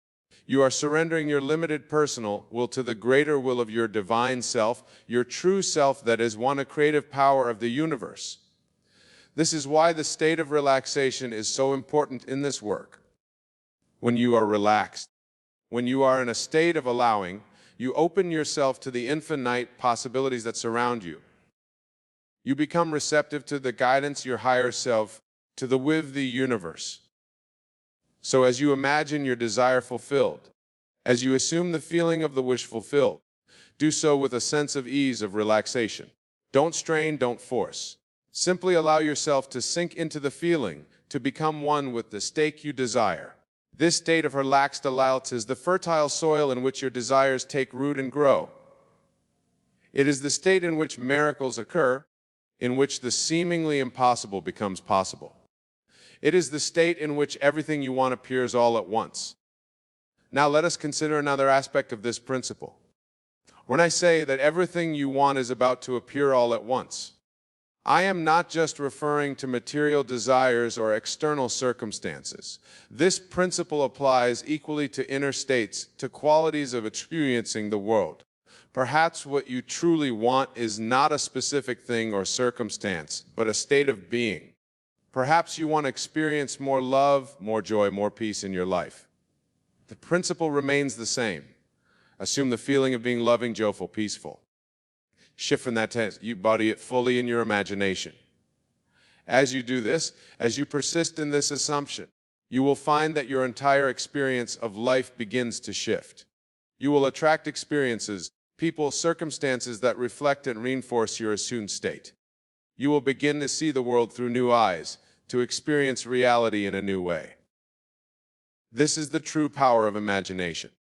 You are surrendering your limited personal will to the greater will of your divine self, your true self that is one creative power of the universe. This is why the state of relaxation is so important in this work. When you are relaxed, when you are in a state of allowing, you open yourself to the infinite possibilities that surround you. You become receptive to the guidance of your higher self, to the will of the universe. So as you imagine your desire fulfilled, as you assume the feeling of the wish fulfilled, do so with a sense of ease, of relaxation. Don't strain, don't force. Simply allow yourself to sink into the feeling, to become one with the state you desire. This state of relaxed allowance is the fertile soil in which your desires take root and grow. It is the state in which miracles occur, in which the seemingly impossible becomes possible. It is the state in which everything you want appears all at once. Now let us consider another aspect of this principle. When I say that everything you want is about to appear all at once, I am not just referring to material desires or external circumstances. This principle applies equally to inner states, to qualities of experiencing the world. Perhaps what you truly want is not a specific thing or circumstance, but a state of being. Perhaps you want to experience more love, more joy, more peace in your life. The principle remains the same. Assume the feeling of being loving, joyful, peaceful. Shift from that to you body it fully in your imagination. As you do this, as you persist in this assumption, you will find that your entire experience of life begins to shift. You will attract experiences, people, circumstances that reflect and reinforce your assumed state. You will begin to see the world through new eyes, to experience reality in a new way. This is the true power of imagination.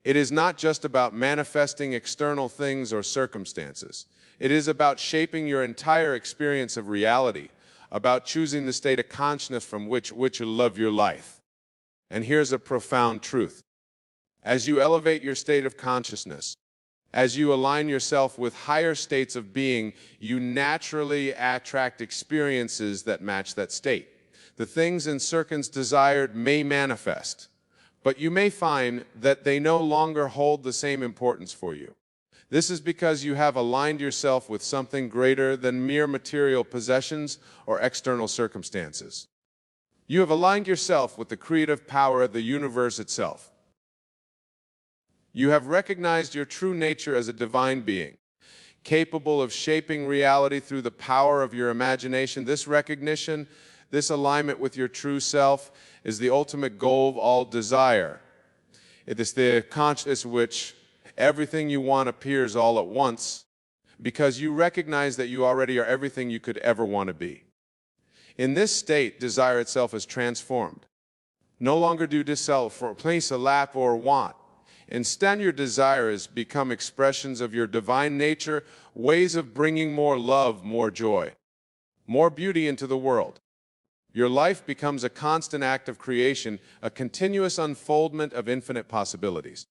It is not just about manifesting external things or circumstances. It is about shaping your entire experience of reality, about choosing the state of consciousness from which you love your life. And here's a profound truth. As you elevate your state of consciousness, as you align yourself with higher states of being, you naturally attract experiences that match that state. The things and circumstances desired may manifest, but you may find that they no longer hold the same importance for you. This is because you have aligned yourself with something greater than mere material possessions or external circumstances. You have aligned yourself with the creative power of the universe itself. You have recognized your true nature as a divine being, capable of shaping reality through the power of your imagination. This recognition, this alignment with your true self, is the ultimate goal of all desire. It is the consciousness which everything you want appears all at once, because you recognize that you already are everything you could ever want to be. In this state, desire itself is transformed. No longer do desire for place, a lack, or want. Instead, your desires become expressions of your divine nature, ways of bringing more love, more joy, more beauty into the world. Your life becomes a constant act of creation, a continuous unfoldment of infinite possibilities.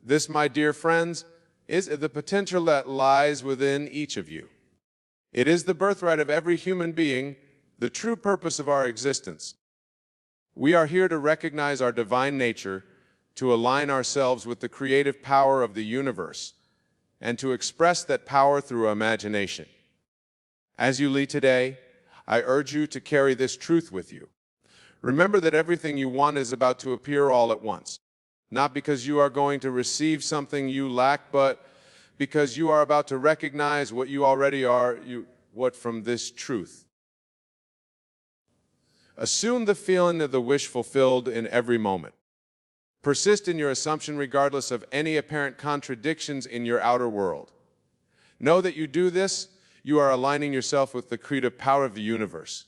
This, my dear friends, is the potential that lies within each of you. It is the birthright of every human being, the true purpose of our existence. We are here to recognize our divine nature, to align ourselves with the creative power of the universe, and to express that power through imagination. As you lead today, I urge you to carry this truth with you. Remember that everything you want is about to appear all at once, not because you are going to receive something you lack, but because you are about to recognize what you already are, from this truth. Assume the feeling of the wish fulfilled in every moment. Persist in your assumption regardless of any apparent contradictions in your outer world. Know that you do this, you are aligning yourself with the creative power of the universe.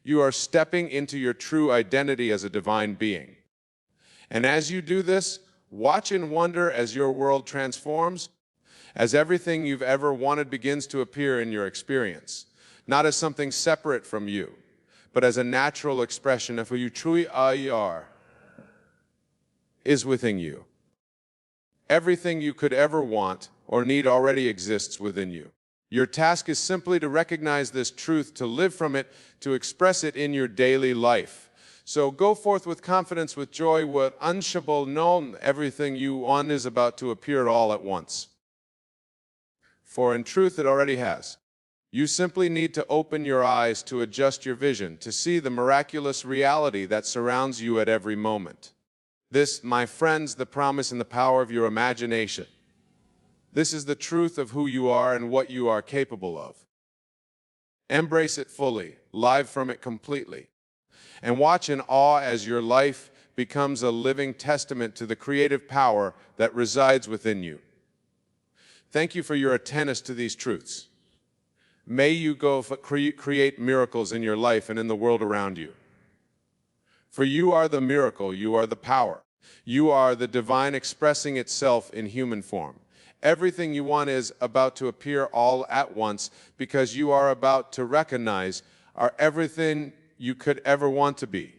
You are stepping into your true identity as a divine being. And as you do this, watch and wonder as your world transforms, as everything you've ever wanted begins to appear in your experience. not as something separate from you, but as a natural expression of who you truly are, is within you. Everything you could ever want or need already exists within you. Your task is simply to recognize this truth, to live from it, to express it in your daily life. So go forth with confidence, with joy, with unshakable known everything you want is about to appear all at once. For in truth it already has. You simply need to open your eyes to adjust your vision, to see the miraculous reality that surrounds you at every moment. This, my friends, the promise and the power of your imagination. This is the truth of who you are and what you are capable of. Embrace it fully, live from it completely, and watch in awe as your life becomes a living testament to the creative power that resides within you. Thank you for your attentiveness to these truths. May you go create miracles in your life and in the world around you. For you are the miracle, you are the power. You are the divine expressing itself in human form. Everything you want is about to appear all at once because you are about to recognize are everything you could ever want to be.